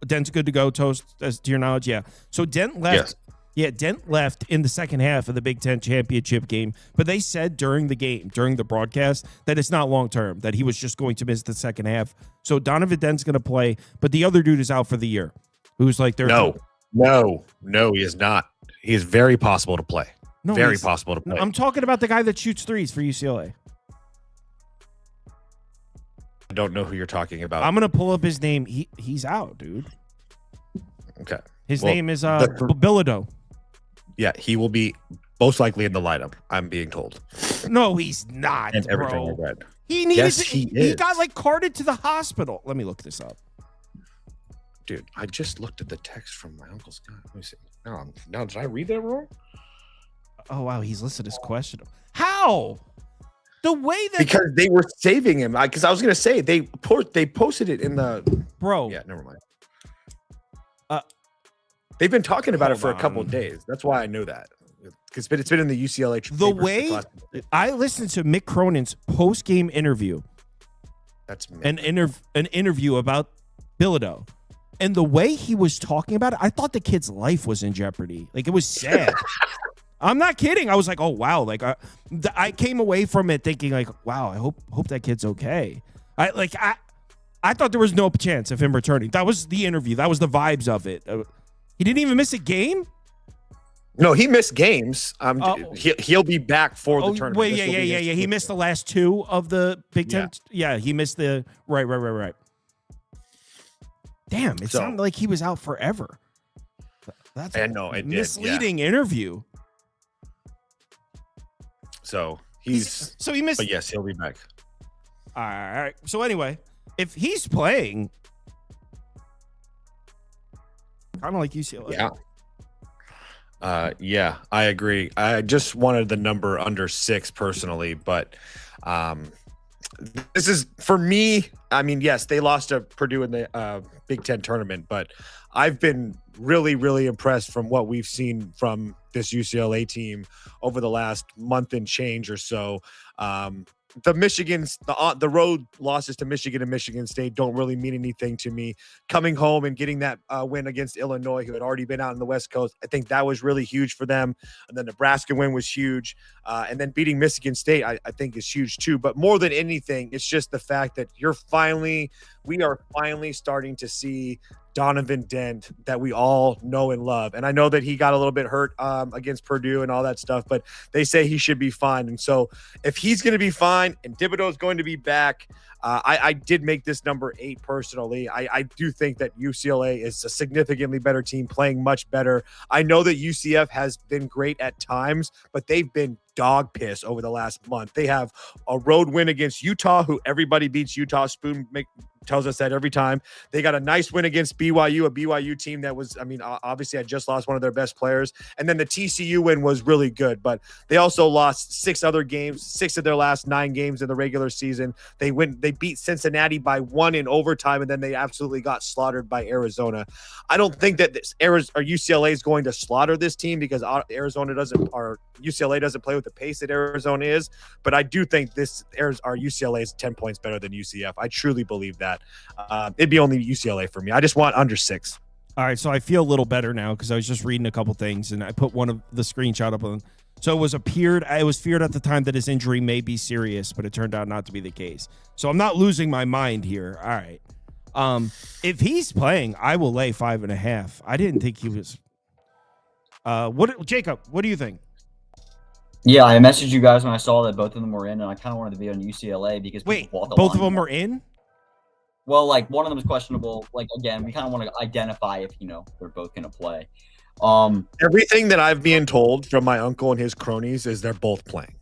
Dent's good to go, Toast, as to your knowledge. Yeah. So Dent left. Yes. Yeah, Dent left in the second half of the Big Ten championship game, but they said during the broadcast, that it's not long term, that he was just going to miss the second half. So Donovan Dent's going to play, but the other dude is out for the year. Who's their No, he is not. He is very possible to play. Very possible to play. I'm talking about the guy that shoots threes for UCLA. I don't know who you're talking about. I'm gonna pull up his name. He's out, dude. Okay. His name is Bilodeau. Yeah, he will be most likely in the lineup, I'm being told. No, he's not, and everything bro. I read. He needed yes, to, he he is. got carted to the hospital. Let me look this up. Dude, I just looked at the text from my Uncle Scott. Let me see. Now, did I read that wrong? Oh, wow. He's listed as questionable. How? The way that... Because they were saving him. Because I was going to say, they posted it in the... Bro. Yeah, never mind. They've been talking about it for a couple of days. That's why I know that. Because it's been in the UCLA... The way... I listened to Mick Cronin's post-game interview. That's an interview about Bilodeau. And the way he was talking about it, I thought the kid's life was in jeopardy. It was sad. I'm not kidding. I was like, oh, wow. I came away from it thinking wow, I hope that kid's okay. I thought there was no chance of him returning. That was the interview. That was the vibes of it. He didn't even miss a game? No, he missed games. He'll be back for the tournament. Wait, yeah. He missed the last 2 of the Big Ten. Yeah, he missed the right. Damn, it sounded like he was out forever. That's a misleading interview. So he missed. But yes, he'll be back. All right. So anyway, if he's playing, kind of like UCLA. Yeah, I agree. I just wanted the number under 6 personally, but this is for me. I mean, yes, they lost to Purdue in the Big Ten tournament, but I've been really, really impressed from what we've seen from this UCLA team over the last month and change or so. The road losses to Michigan and Michigan State don't really mean anything to me. Coming home and getting that win against Illinois, who had already been out on the West Coast, I think that was really huge for them. And the Nebraska win was huge. And then beating Michigan State, I think is huge too. But more than anything, it's just the fact that we are finally starting to see Donovan Dent that we all know and love. And I know that he got a little bit hurt against Purdue and all that stuff, but they say he should be fine. And so if he's going to be fine and Thibodeau is going to be back, I did make this number 8 personally. I do think that UCLA is a significantly better team, playing much better. I know that UCF has been great at times, but they've been dog piss over the last month. They have a road win against Utah, who everybody beats Utah. Spoon tells us that every time. They got a nice win against BYU, a BYU team that was, obviously had just lost one of their best players. And then the TCU win was really good, but they also lost 6 other games, 6 of their last 9 games in the regular season. They beat Cincinnati by 1 in overtime, and then they absolutely got slaughtered by Arizona. I don't think that UCLA is going to slaughter this team because UCLA doesn't play with the pace that Arizona is, but I do think our UCLA is 10 points better than UCF. I truly believe that. It'd be only UCLA for me. I just want under 6. All right, so I feel a little better now because I was just reading a couple things and I put one of the screenshot up on. So it was feared at the time that his injury may be serious, but it turned out not to be the case. So I'm not losing my mind here. All right. If he's playing, I will lay 5.5. I didn't think he was. Jacob, what do you think? Yeah, I messaged you guys when I saw that both of them were in, and I kind of wanted to be on UCLA because both of them are in? Well, like one of them is questionable. Like again, we kind of want to identify if they're both going to play. Everything that I've been told from my uncle and his cronies is they're both playing.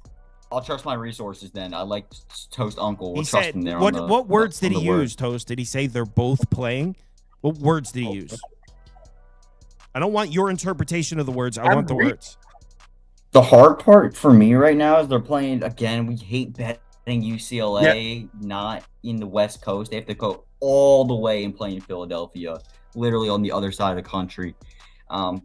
I'll trust my resources then. I like Toast Uncle. He said, what words did he use, Toast? Did he say they're both playing? What words did he use? I don't want your interpretation of the words. I want the words. The hard part for me right now is they're playing, again, we hate betting UCLA not in the West Coast. They have to go all the way and play in Philadelphia, literally on the other side of the country.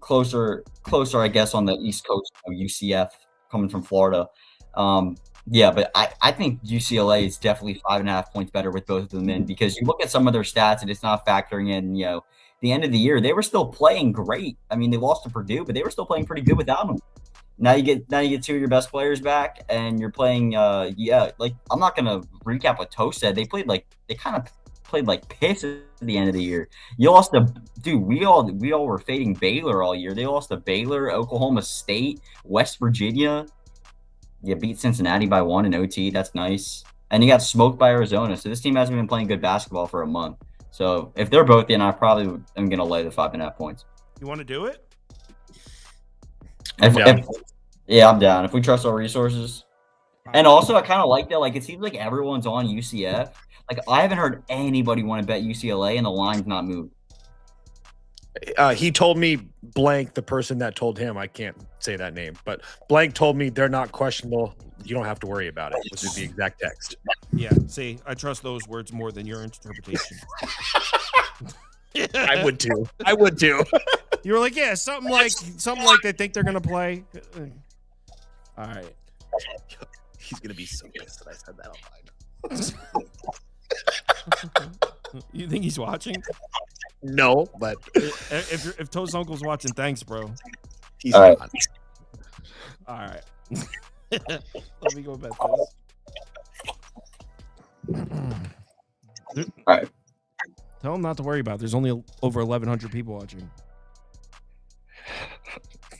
Closer, I guess, on the East Coast of UCF coming from Florida. But I think UCLA is definitely 5.5 points better with both of them in, because you look at some of their stats and it's not factoring in, the end of the year. They were still playing great. I mean, they lost to Purdue, but they were still playing pretty good without them. Now you get 2 of your best players back, and you're playing. I'm not gonna recap what Toast said. They kind of played like piss at the end of the year. You lost to we all were fading Baylor all year. They lost to Baylor, Oklahoma State, West Virginia. You beat Cincinnati by 1 in OT. That's nice. And you got smoked by Arizona. So this team hasn't been playing good basketball for a month. So if they're both in, I probably am gonna lay the 5.5 points. You want to do it? I'm down. If we trust our resources. And also, I kind of like that. Like, it seems like everyone's on UCF. Like, I haven't heard anybody want to bet UCLA, and the line's not moved. He told me blank, the person that told him, I can't say that name, but blank told me they're not questionable. You don't have to worry about it, which is the exact text. Yeah, see, I trust those words more than your interpretation. I would too. You were like, yeah, something like they think they're gonna play. All right. He's gonna be so pissed that I said that online. You think he's watching? No, but if Toast Uncle's watching, thanks, bro. He's not. All right. Let me go bet this. All right. Tell them not to worry about it. There's only over 1,100 people watching.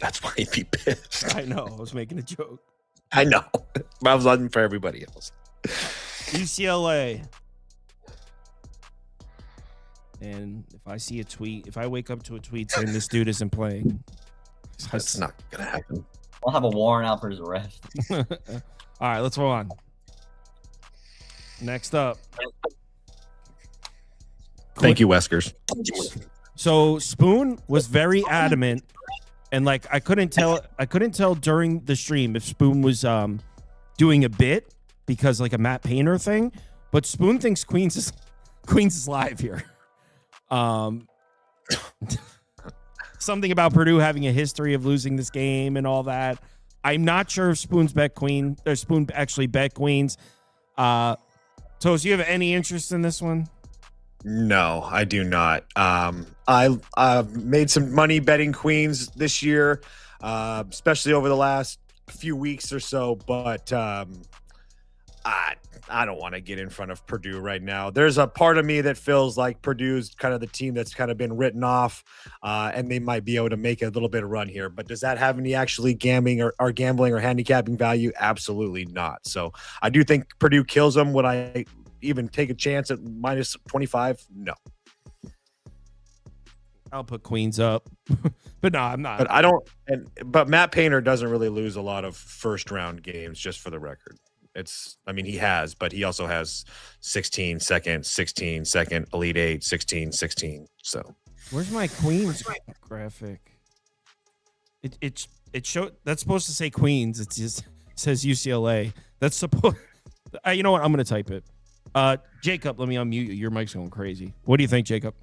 That's why he'd be pissed. I know. I was making a joke. I know. But I was looking for everybody else. UCLA. And if I see a tweet, if I wake up to a tweet saying this dude isn't playing, that's not going to happen. I'll have a warrant out for his arrest. All right, let's move on. Next up. Thank you, Weskers. So Spoon was very adamant, and like I couldn't tell during the stream if Spoon was doing a bit because like a Matt Painter thing, but Spoon thinks Queens is live here. Something about Purdue having a history of losing this game and all that. I'm not sure if Spoon actually bet Queens. Toast, you have any interest in this one? No, I do not. I've made some money betting Queens this year, especially over the last few weeks or so, but I don't want to get in front of Purdue right now. There's a part of me that feels like Purdue's kind of the team that's kind of been written off, and they might be able to make a little bit of run here. But does that have any actually gambling or handicapping value? Absolutely not. So I do think Purdue kills them. Would I even take a chance at minus 25? No. I'll put Queens up, but no, I'm not. But I don't. But Matt Painter doesn't really lose a lot of first round games, just for the record. He has, but he also has 16 second, Elite 8, 16. So where's my Queens graphic? It showed that's supposed to say Queens. It just says UCLA. That's supposed. You know what? I'm gonna type it. Jacob, let me unmute you. Your mic's going crazy. What do you think, Jacob?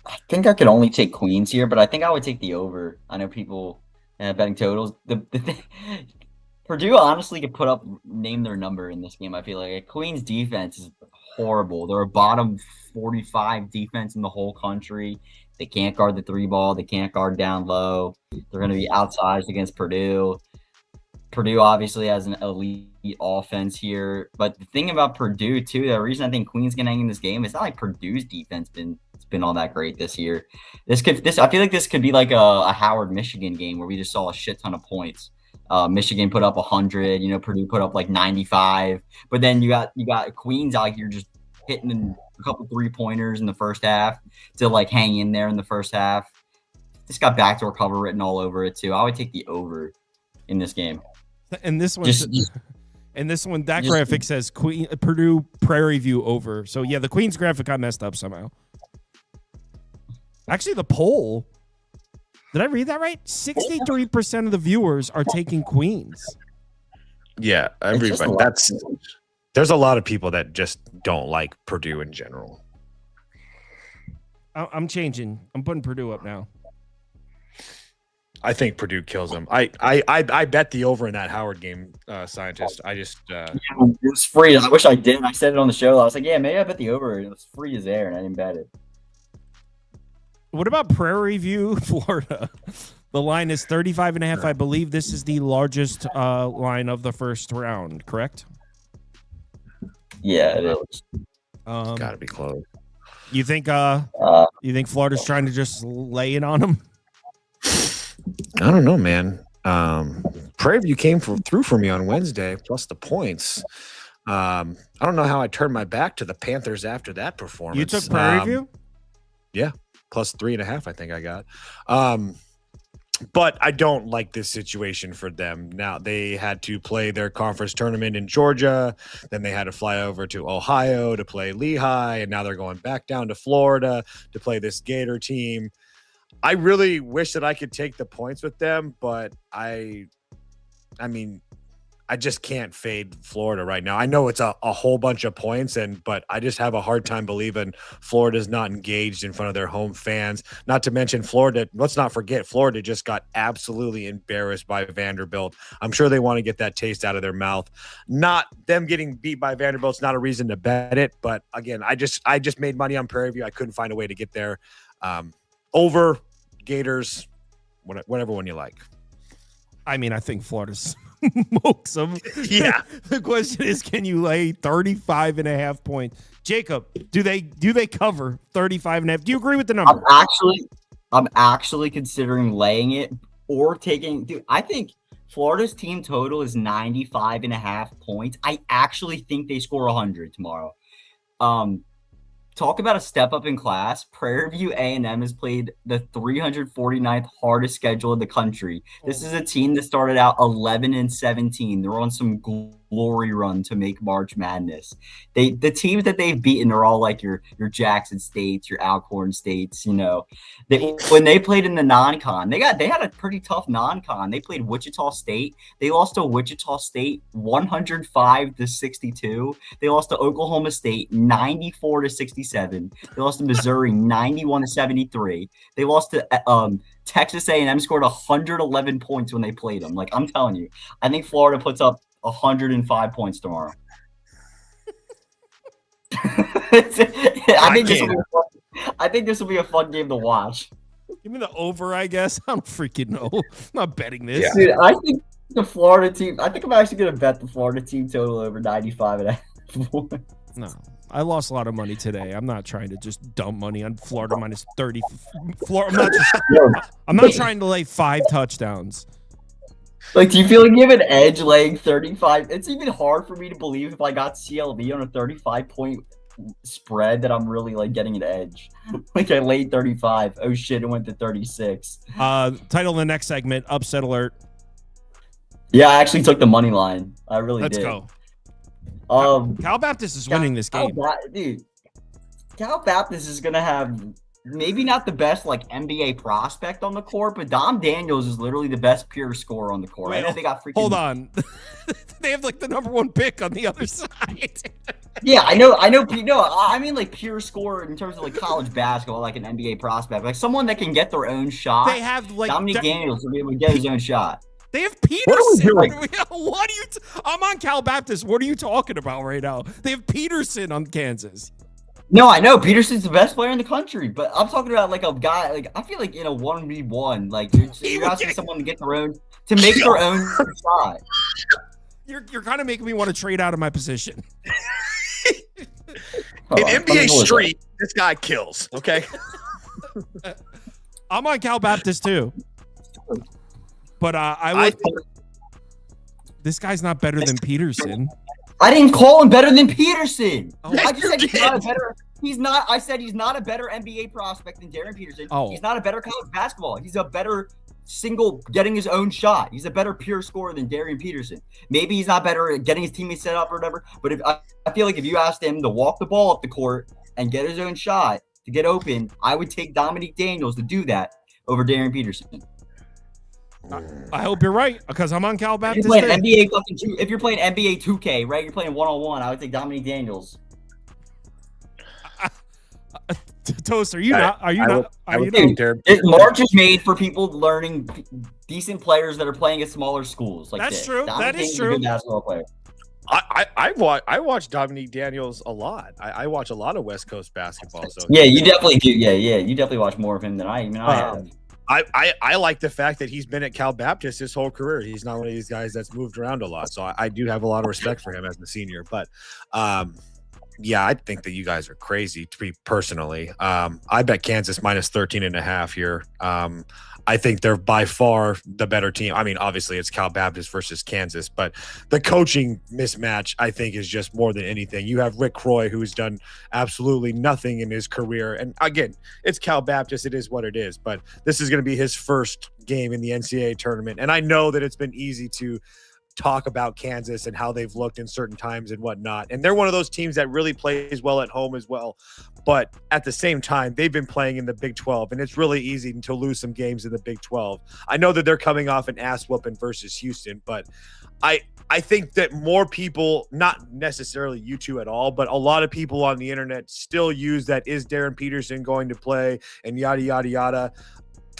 I think I could only take Queens here, but I think I would take the over. I know people betting totals. The thing, Purdue honestly could name their number in this game. I feel like Queens defense is horrible. They're a bottom 45 defense in the whole country. They can't guard the three ball. They can't guard down low. They're going to be outsized against Purdue. Purdue obviously has an elite offense here. But the thing about Purdue, too, the reason I think Queens can hang in this game, it's not like Purdue's defense been all that great this year. I feel like this could be like a Howard Michigan game where we just saw a shit ton of points. Michigan put up 100, Purdue put up like 95. But then you got Queens out here just hitting a couple 3-pointers in the first half to like hang in there in the first half. This got backdoor cover written all over it too. I would take the over in this game. And this one, that graphic says Purdue Prairie View over. So yeah, the Queens graphic got messed up somehow. Actually, the poll. Did I read that right? 63% of the viewers are taking Queens. Yeah, everybody. There's a lot of people that just don't like Purdue in general. I'm changing. I'm putting Purdue up now. I think Purdue kills them. I bet the over in that Howard game, scientist. I just it was free. I wish I did. I said it on the show. I was like, yeah, maybe I bet the over. It was free as air, and I didn't bet it. What about Prairie View, Florida? The line is 35.5. I believe this is the largest line of the first round, correct? Yeah, it is. It's got to be close. You think Florida's trying to just lay it on them? I don't know, man. Prairie View came through for me on Wednesday, plus the points. I don't know how I turned my back to the Panthers after that performance. You took Prairie View? Yeah, plus 3.5, I think I got. But I don't like this situation for them. Now, they had to play their conference tournament in Georgia. Then they had to fly over to Ohio to play Lehigh. And now they're going back down to Florida to play this Gator team. I really wish that I could take the points with them, but I just can't fade Florida right now. I know it's a whole bunch of points, but I just have a hard time believing Florida's not engaged in front of their home fans. Not to mention Florida. Let's not forget Florida just got absolutely embarrassed by Vanderbilt. I'm sure they want to get that taste out of their mouth. Not them getting beat by Vanderbilt's not a reason to bet it, but again, I just made money on Prairie View. I couldn't find a way to get there. Over Gators, whatever one you like. I mean, I think Florida smokes them. Yeah. The question is, can you lay 35.5 points? Jacob, do they cover 35.5? Do you agree with the number? I'm actually considering laying it or taking. Dude, I think Florida's team total is 95.5 points. I actually think they score 100 tomorrow. Talk about a step up in class. Prairie View A&M has played the 349th hardest schedule in the country. This is a team that started out 11-17. They're on some glory run to make March Madness. The teams that they've beaten are all like your Jackson States, your Alcorn States. You know, when they played in the non-con, they had a pretty tough non-con. They played Wichita State. They lost to Wichita State 105-62. They lost to Oklahoma State 94-67. They lost to Missouri 91-73. They lost to Texas A&M, scored 111 points when they played them. Like, I'm telling you, I think Florida puts up 105 points tomorrow. I think this will be a fun game to watch. Give me the over, I guess. I don't freaking know. I'm not betting this. Yeah. Dude, I think the Florida team. I think I'm actually going to bet the Florida team total over 95.5. No, I lost a lot of money today. I'm not trying to just dump money on Florida minus 30. I'm not trying to lay 5 touchdowns. Like, do you feel like you have an edge laying 35? It's even hard for me to believe if I got CLV on a 35-point spread that I'm really like getting an edge. Like, I laid 35. Oh shit, it went to 36. Title of the next segment: Upset Alert. Yeah, I actually took the money line. I really did. Let's go. Cal Baptist is winning this game. Cal Baptist is gonna have maybe not the best like NBA prospect on the court, but Dom Daniels is literally the best pure scorer on the court. Wait, I know they got freaking. Hold on, they have like the #1 pick on the other side. Yeah, I know. I mean, like pure scorer in terms of like college basketball, like an NBA prospect, like someone that can get their own shot. They have like Dominique Daniels will be able to get his own shot. They have Peterson. What are you? I'm on Cal Baptist. What are you talking about right now? They have Peterson on Kansas. No, I know Peterson's the best player in the country, but I'm talking about like a guy. Like, I feel like in a 1v1, like you're asking someone to get their own, to make their own shot. You're kind of making me want to trade out of my position. In NBA Street, this guy kills. Okay. I'm on Cal Baptist too, but this guy's not better than Peterson. I didn't call him better than Peterson. Oh, I just said he's not a better. He's not. I said he's not a better NBA prospect than Darren Peterson. Oh. He's not a better college basketball. He's a better single getting his own shot. He's a better pure scorer than Darian Peterson. Maybe he's not better at getting his teammates set up or whatever. But if I feel like if you asked him to walk the ball up the court and get his own shot to get open, I would take Dominique Daniels to do that over Darian Peterson. I hope you're right because I'm on Cal Baptist. If you're playing NBA 2K, right? You're playing 1-on-1. I would take Dominique Daniels. Toast, are you not? Are you not? March is made for people learning decent players that are playing at smaller schools. Like that's this. True. Dominique that is true. A good basketball player. I watch Dominique Daniels a lot. I watch a lot of West Coast basketball. So yeah, you definitely do. Yeah, you definitely watch more of him than I have. I like the fact that he's been at Cal Baptist his whole career. He's not one of these guys that's moved around a lot. So I do have a lot of respect for him as a senior. But yeah, I think that you guys are crazy to me personally. I bet Kansas minus 13.5 here. I think they're by far the better team. I mean, obviously it's Cal Baptist versus Kansas, but the coaching mismatch, I think, is just more than anything. You have Rick Croy, who's done absolutely nothing in his career. And again, it's Cal Baptist. It is what it is, but this is going to be his first game in the NCAA tournament. And I know that it's been easy to talk about Kansas and how they've looked in certain times and whatnot. And they're one of those teams that really plays well at home as well. But at the same time, they've been playing in the Big 12, and it's really easy to lose some games in the Big 12. I know that they're coming off an ass whooping versus Houston, but I think that more people, not necessarily you two at all, but a lot of people on the internet still use that, is Darren Peterson going to play and yada, yada, yada.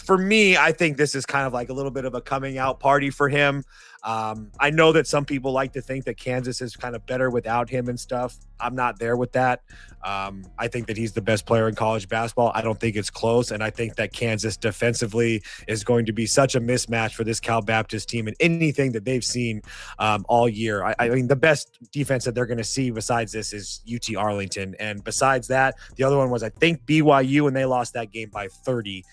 For me, I think this is kind of like a little bit of a coming out party for him. I know that some people like to think that Kansas is kind of better without him and stuff. I'm not there with that. I think that he's the best player in college basketball. I don't think it's close. And I think that Kansas defensively is going to be such a mismatch for this Cal Baptist team and anything that they've seen all year. I mean, the best defense that they're going to see besides this is UT Arlington. And besides that, the other one was, I think, BYU, and they lost that game by 30.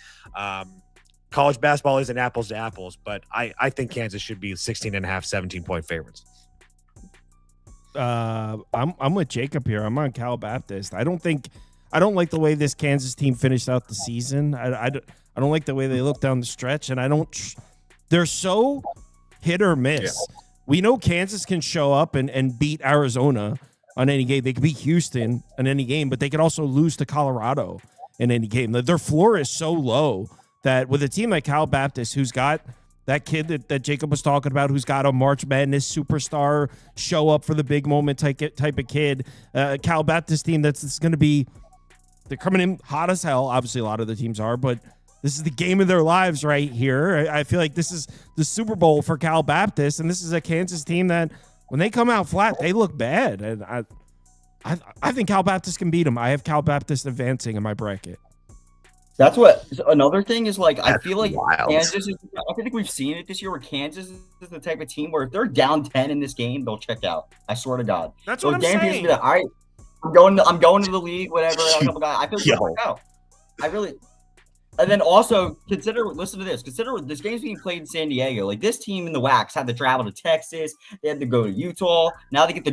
College basketball isn't apples to apples, but I think Kansas should be 16 and a half, 17-point favorites. I'm with Jacob here. I'm on Cal Baptist. I don't like the way this Kansas team finished out the season. I don't like the way they look down the stretch, and they're so hit or miss. Yeah. We know Kansas can show up and beat Arizona on any game. They could beat Houston on any game, but they could also lose to Colorado in any game. Their floor is so low that with a team like Cal Baptist, who's got that kid that Jacob was talking about, who's got a March Madness superstar show up for the big moment type of kid, Cal Baptist team that's going to be, they're coming in hot as hell. Obviously, a lot of the teams are, but this is the game of their lives right here. I feel like this is the Super Bowl for Cal Baptist, and this is a Kansas team that when they come out flat, they look bad. And I think Cal Baptist can beat them. I have Cal Baptist advancing in my bracket. That's what another thing is like. I feel like Kansas is, I think we've seen it this year where Kansas is the type of team where if they're down 10 in this game, they'll check out. I swear to God. That's what I'm saying. All right, I'm going to the league, whatever. I feel like they'll work out. I really. And then also listen to this. Consider this game's being played in San Diego. Like this team in the WACs had to travel to Texas. They had to go to Utah. Now they got the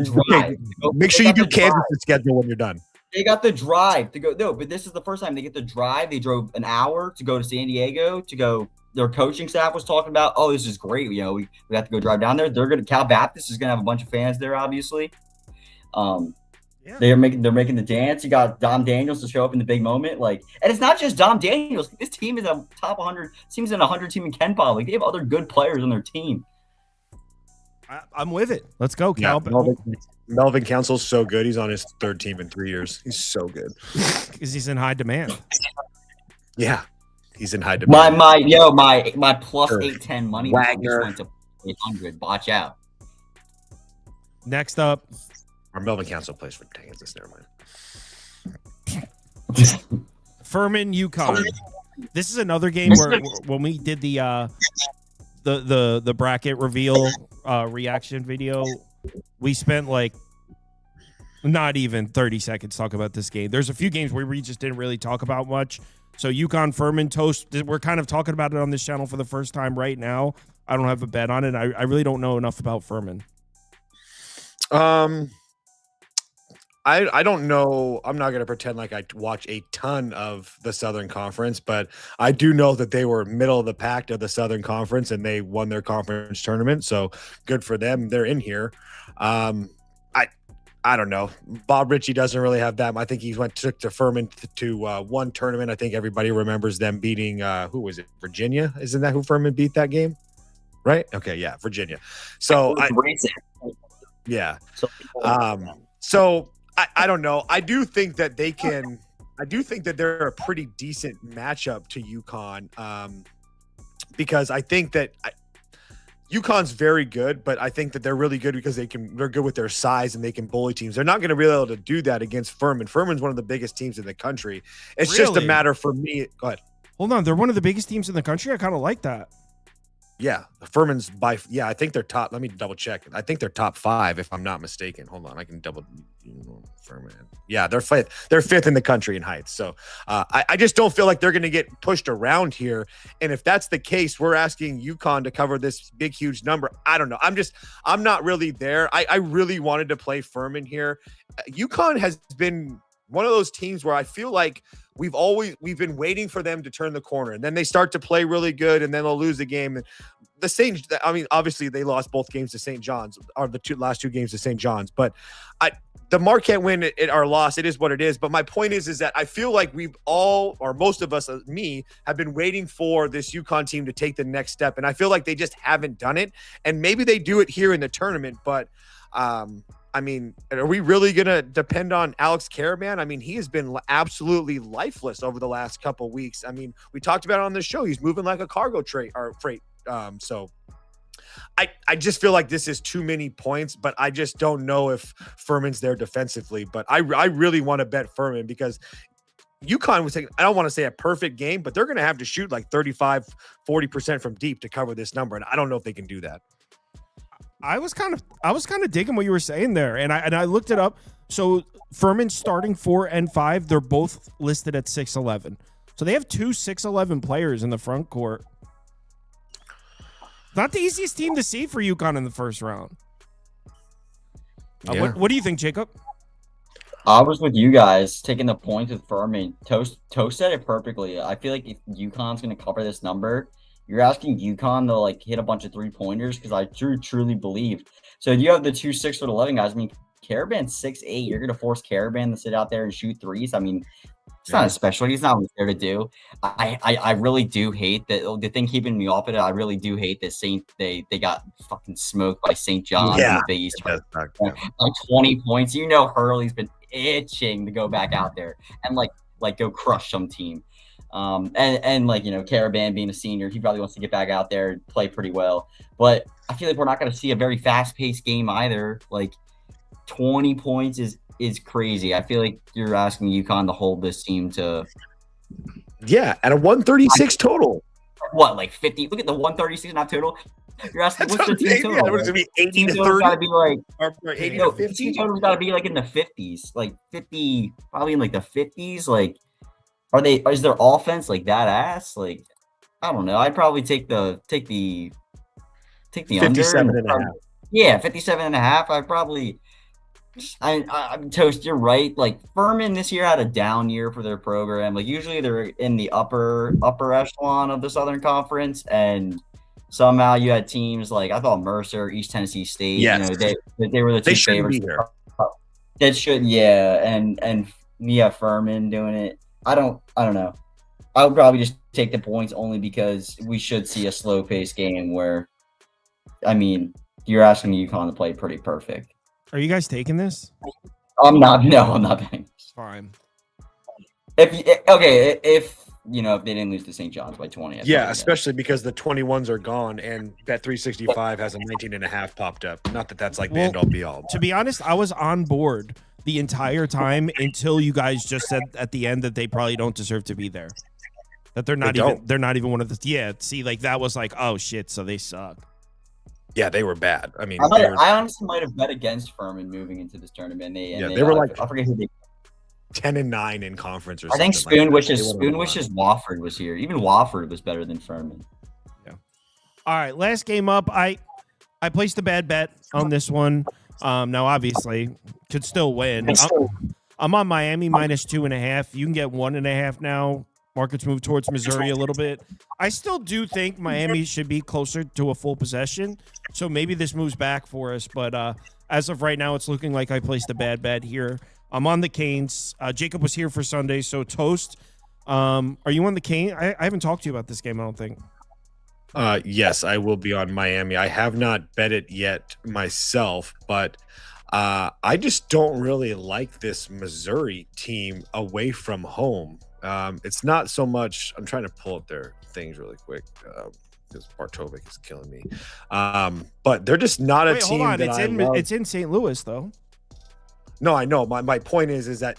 drive. Make sure you do Kansas' schedule when you're done. They got the drive to go. No, but this is the first time they get the drive. They drove an hour to go to San Diego to go. Their coaching staff was talking about, oh, this is great. You know, we have to go drive down there. Cal Baptist is gonna have a bunch of fans there, obviously. They're making the dance. You got Dom Daniels to show up in the big moment. Like, and it's not just Dom Daniels. This team is a top 100. Team's in a 100 team in Ken Pop. Like they have other good players on their team. I'm with it. Let's go, Cal. Melvin Council's so good. He's on his third team in 3 years. He's so good because he's in high demand. Yeah, he's in high demand. My plus 810 money Wagner went to 800. Watch out. Next up, our Melvin Council plays for Kansas. Never mind. Furman UCONN. This is another game where when we did the bracket reveal reaction video, we spent like not even 30 seconds talking about this game. There's a few games where we just didn't really talk about much. So UConn Furman toast. We're kind of talking about it on this channel for the first time right now. I don't have a bet on it. I really don't know enough about Furman. I don't know. I'm not going to pretend like I watch a ton of the Southern Conference, but I do know that they were middle of the pack of the Southern Conference and they won their conference tournament. So good for them. They're in here. I don't know. Bob Ritchie doesn't really have that. I think he took to Furman to one tournament. I think everybody remembers them beating who was it? Virginia? Isn't that who Furman beat that game? Right? Okay, yeah, Virginia. So I don't know. I do think that they can. I do think that they're a pretty decent matchup to UConn because I think that UConn's very good, but I think that they're really good because they're good with their size and they can bully teams. They're not going to be able to do that against Furman. Furman's one of the biggest teams in the country. It's just a matter for me. Go ahead. Hold on. They're one of the biggest teams in the country. I kind of like that. Yeah, Furman's I think they're top. Let me double check. I think they're top 5 if I'm not mistaken. Hold on, I can double. Furman. Yeah, they're fifth. They're 5th in the country in heights. So I just don't feel like they're going to get pushed around here. And if that's the case, we're asking UConn to cover this big, huge number. I don't know. I'm not really there. I really wanted to play Furman here. UConn has been one of those teams where I feel like we've been waiting for them to turn the corner, and then they start to play really good, and then they'll lose the game. And obviously they lost both games to St. John's, or the last two games to St. John's. But the Marquette win or loss, it is what it is. But my point is that I feel like we've all, or most of us, me, have been waiting for this UConn team to take the next step, and I feel like they just haven't done it. And maybe they do it here in the tournament, but I mean, are we really going to depend on Alex Caravan? I mean, he has been absolutely lifeless over the last couple of weeks. I mean, we talked about it on the show. He's moving like a cargo freight. So I just feel like this is too many points, but I just don't know if Furman's there defensively. But I really want to bet Furman because UConn was taking, I don't want to say a perfect game, but they're going to have to shoot like 35-40% from deep to cover this number, and I don't know if they can do that. I was kind of digging what you were saying there, and I looked it up. So Furman's starting 4 and 5, they're both listed at 6'11". So they have 2 6'11" players in the front court. Not the easiest team to see for UConn in the first round. Yeah. What do you think, Jacob? I was with you guys taking the points with Furman. Toast said it perfectly. I feel like if UConn's going to cover this number, you're asking UConn to like hit a bunch of 3-pointers because I truly believe. So you have the 2 6'11" guys. I mean, Caravan's 6'8". You're going to force Caravan to sit out there and shoot threes. I mean, it's not a special. He's not what he's there to do. I really do hate that. The thing keeping me off it, I really do hate that they got fucking smoked by St. John's in the Big East. Like 20 points. You know Hurley's been itching to go back out there and like go crush some team. And like, you know, Caravan being a senior, he probably wants to get back out there and play pretty well. But I feel like we're not going to see a very fast-paced game either. Like 20 points is crazy. I feel like you're asking UConn to hold this team to at a 136 total. What, like 50? Look at the 136 not total. You're asking what's the team total? Yeah, what is it, be 80 to 30? Got to be like or 80 to 50. Team total's got to be like in the 50s, like 50, probably in like the 50s. Like, is their offense like that ass? Like, I don't know. I'd probably take the 57 under. and a half. Yeah, 57 and a half. I'm Toast, you're right. Like Furman this year had a down year for their program. Like usually they're in the upper echelon of the Southern Conference, and somehow you had teams like I thought Mercer, East Tennessee State. Yes. You know, they were the two favorites. Be here. That should, and Furman doing it. I don't know. I would probably just take the points only because we should see a slow paced game where, I mean, you're asking UConn to play pretty perfect. Are you guys taking this? I'm not. No, I'm not betting. Fine. If you know, if they didn't lose to St. John's by 20. Especially because the 21s are gone and Bet365 has a 19.5 popped up. Not that that's like the end all be all. To be honest, I was on board the entire time until you guys just said at the end that they probably don't deserve to be there. That they're not even one of the. Yeah, see, like that was like, oh shit, so they suck. Yeah, they were bad. I mean, I honestly might have bet against Furman moving into this tournament. They were like, I forget who they 10-9 in conference or something. I think Spoon wishes Wofford was here. Even Wofford was better than Furman. Yeah. All right, last game up. I placed a bad bet on this one. Now obviously could still win. I'm on Miami minus 2.5. You can get 1.5 now. Markets move towards Missouri a little bit. I still do think Miami should be closer to a full possession, so maybe this moves back for us. But as of right now, it's looking like I placed a bad bet here. I'm on the Canes. Jacob was here for Sunday, so Toast. Are you on the Canes? I haven't talked to you about this game, I don't think. Yes, I will be on Miami. I have not bet it yet myself, but I just don't really like this Missouri team away from home. It's not so much. I'm trying to pull up their things really quick because Bartovic is killing me. But they're just not a team. Hold on. It's in St. Louis though. No, I know. My point is that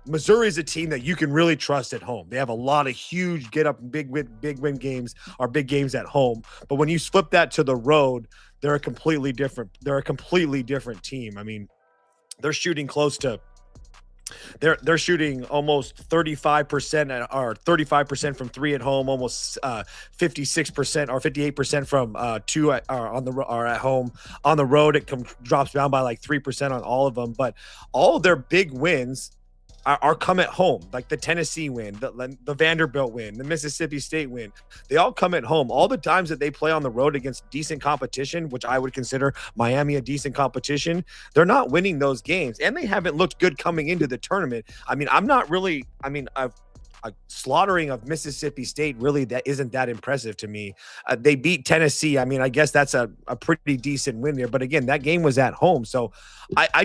Missouri is a team that you can really trust at home. They have a lot of huge get up big win games or big games at home. But when you flip that to the road, they're a completely different team. I mean, they're shooting close to. They're shooting almost 35% or 35% from three at home, almost 56% or 58% from two at home. On the road, it drops down by like 3% on all of them. But all of their big wins are come at home, like the Tennessee win, the Vanderbilt win, the Mississippi State win. They all come at home. All the times that they play on the road against decent competition, which I would consider Miami a decent competition, they're not winning those games, and they haven't looked good coming into the tournament. I mean, a slaughtering of Mississippi State really that isn't that impressive to me. They beat Tennessee. I mean, I guess that's a pretty decent win there. But again, that game was at home. So I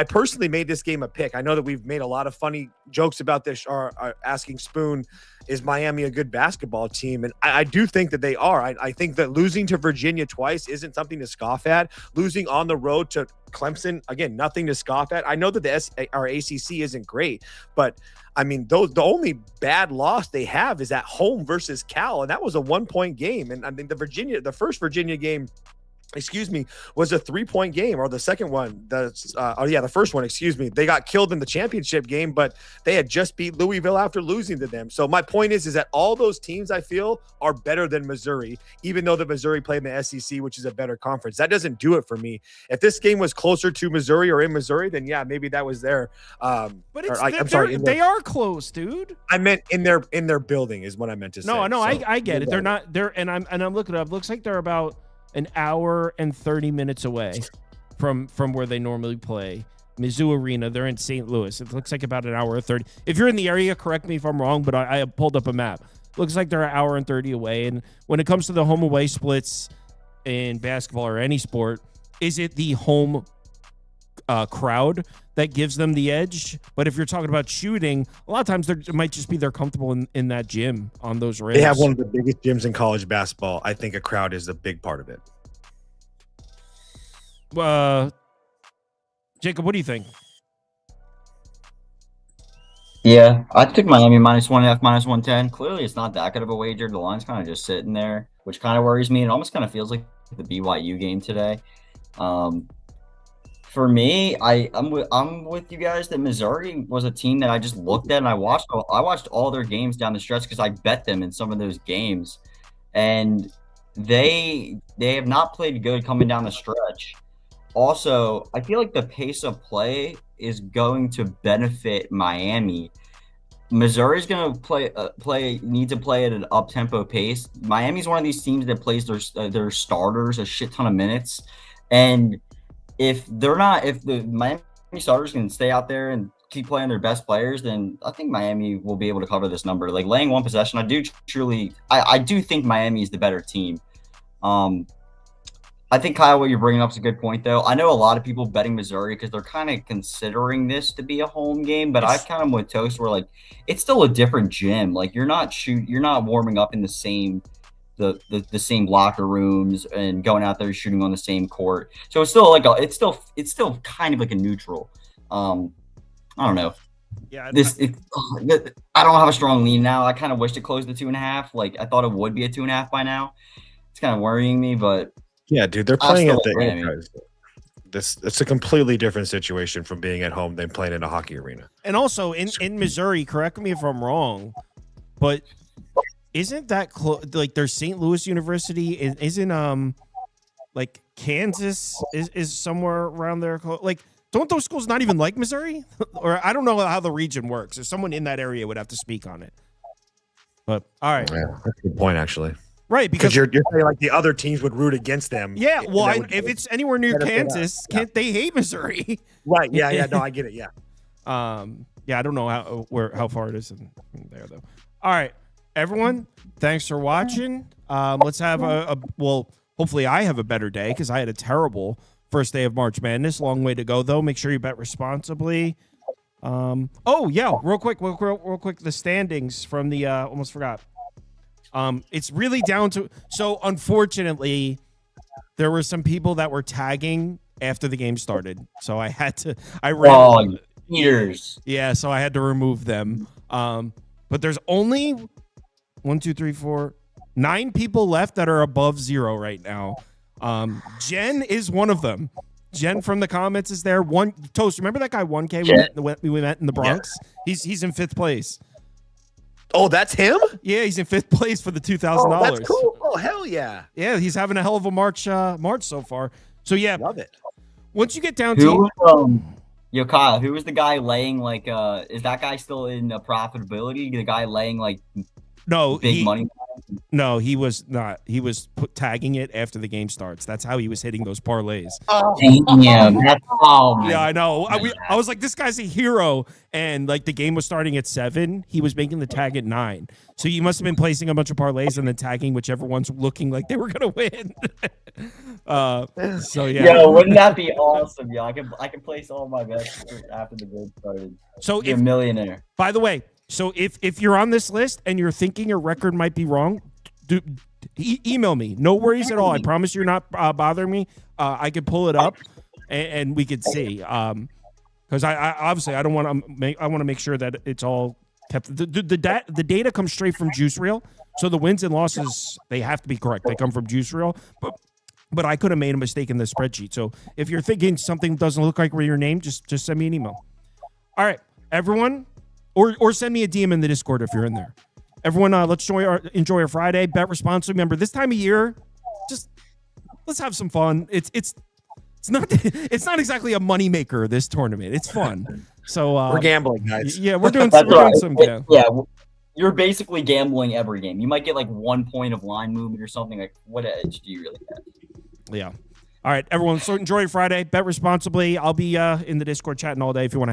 personally made this game a pick. I know that we've made a lot of funny jokes about this or asking Spoon is Miami a good basketball team? And I do think that they are. I think that losing to Virginia twice isn't something to scoff at. Losing on the road to Clemson, again, nothing to scoff at. I know that the ACC isn't great, but I mean, the only bad loss they have is at home versus Cal, and that was a 1-point game. And I think the first Virginia game, was a 3-point game, or the second one. The first one, They got killed in the championship game, but they had just beat Louisville after losing to them. So my point is that all those teams I feel are better than Missouri, even though the Missouri played in the SEC, which is a better conference. That doesn't do it for me. If this game was closer to Missouri or in Missouri, then yeah, maybe that was there. But they are close, dude. I meant in their building is what I meant to say. No, I get it. They're not there, and I'm looking it up. Looks like they're about an hour and 30 minutes away from where they normally play. Mizzou Arena, they're in St. Louis. It looks like about an hour and 30. If you're in the area, correct me if I'm wrong, but I pulled up a map. Looks like they're an hour and 30 away. And when it comes to the home-away splits in basketball or any sport, is it the home crowd that gives them the edge? But if you're talking about shooting, a lot of times it might just be they're comfortable in that gym on those rims. They have one of the biggest gyms in college basketball. I think a crowd is a big part of it. Jacob, what do you think? Yeah, I took Miami -1.5, -110. Clearly, it's not that good of a wager. The line's kind of just sitting there, which kind of worries me. It almost kind of feels like the BYU game today. For me, I'm with you guys that Missouri was a team that I just looked at and I watched all their games down the stretch because I bet them in some of those games, and they have not played good coming down the stretch. Also, I feel like the pace of play is going to benefit Miami. Missouri's going to need to play at an up-tempo pace. Miami's one of these teams that plays their starters a shit ton of minutes, and if the Miami starters can stay out there and keep playing their best players, then I think Miami will be able to cover this number. Like laying one possession, I do think Miami is the better team. I think, Kyle, what you're bringing up is a good point, though. I know a lot of people betting Missouri because they're kind of considering this to be a home game, but I kind of with Toast where, like, it's still a different gym. Like, you're not warming up in the same the same locker rooms and going out there shooting on the same court. So it's still it's still kind of like a neutral. I don't know. Yeah, I don't have a strong lean now. I kind of wish it closed to 2.5. Like I thought it would be a 2.5 by now. It's kind of worrying me, but yeah, dude, they're playing at the it's a completely different situation from being at home than playing in a hockey arena. And also in Missouri, correct me if I'm wrong, but isn't that close? Like there's St. Louis University, isn't like Kansas is somewhere around there? Like, don't those schools not even like Missouri? Or I don't know how the region works. If someone in that area would have to speak on it. But all right, yeah, that's a good point actually. Right, because you're saying like the other teams would root against them. Yeah, well, if it's anywhere near Kansas, they hate Missouri. Right. Yeah. No, I get it. Yeah. Yeah, I don't know how far it is in there though. All right, everyone, thanks for watching. Let's have hopefully I have a better day because I had a terrible first day of March Madness. Long way to go though. Make sure you bet responsibly. Real quick, the standings from the almost forgot. It's really down to, so unfortunately there were some people that were tagging after the game started. So I had to, years. Yeah. So I had to remove them. But there's only 9 people left that are above 0 right now. Jen is one of them. Jen from the comments is there. Toast. Remember that guy 1K we met in the Bronx? Yeah. He's in 5th place. Oh, that's him? Yeah, he's in 5th place for the $2,000. Oh, that's cool. Oh, hell yeah. Yeah, he's having a hell of a March so far. So yeah, love it. Once you get down to Kyle, who was the guy laying like is that guy still in profitability? The guy laying like big money? No, he was not. He was tagging it after the game starts. That's how he was hitting those parlays. Oh, yeah, yeah, I know. I was like, this guy's a hero. And like the game was starting at 7. He was making the tag at 9. So you must have been placing a bunch of parlays and then tagging whichever one's looking like they were gonna win. So yeah. Yo, wouldn't that be awesome? Yo, I can place all my bets after the game started. So you're a millionaire. By the way, So if you're on this list and you're thinking your record might be wrong, email me. No worries at all. I promise you're not bothering me. I could pull it up and we could see. Because I obviously I don't want to I want to make sure that it's all kept. The data comes straight from Juice Reel. So the wins and losses, they have to be correct. They come from Juice Reel. But I could have made a mistake in the spreadsheet. So if you're thinking something doesn't look like your name, just send me an email. All right, everyone, or send me a DM in the Discord if you're in there. Everyone, let's enjoy our Friday. Bet responsibly. Remember, this time of year, just let's have some fun. It's not exactly a moneymaker, this tournament. It's fun. So we're gambling, guys. Yeah, we're doing some. Yeah, you're basically gambling every game. You might get like 1 point of line movement or something. Like, what edge do you really have? Yeah. All right, everyone. So enjoy your Friday. Bet responsibly. I'll be in the Discord chatting all day if you want to hang.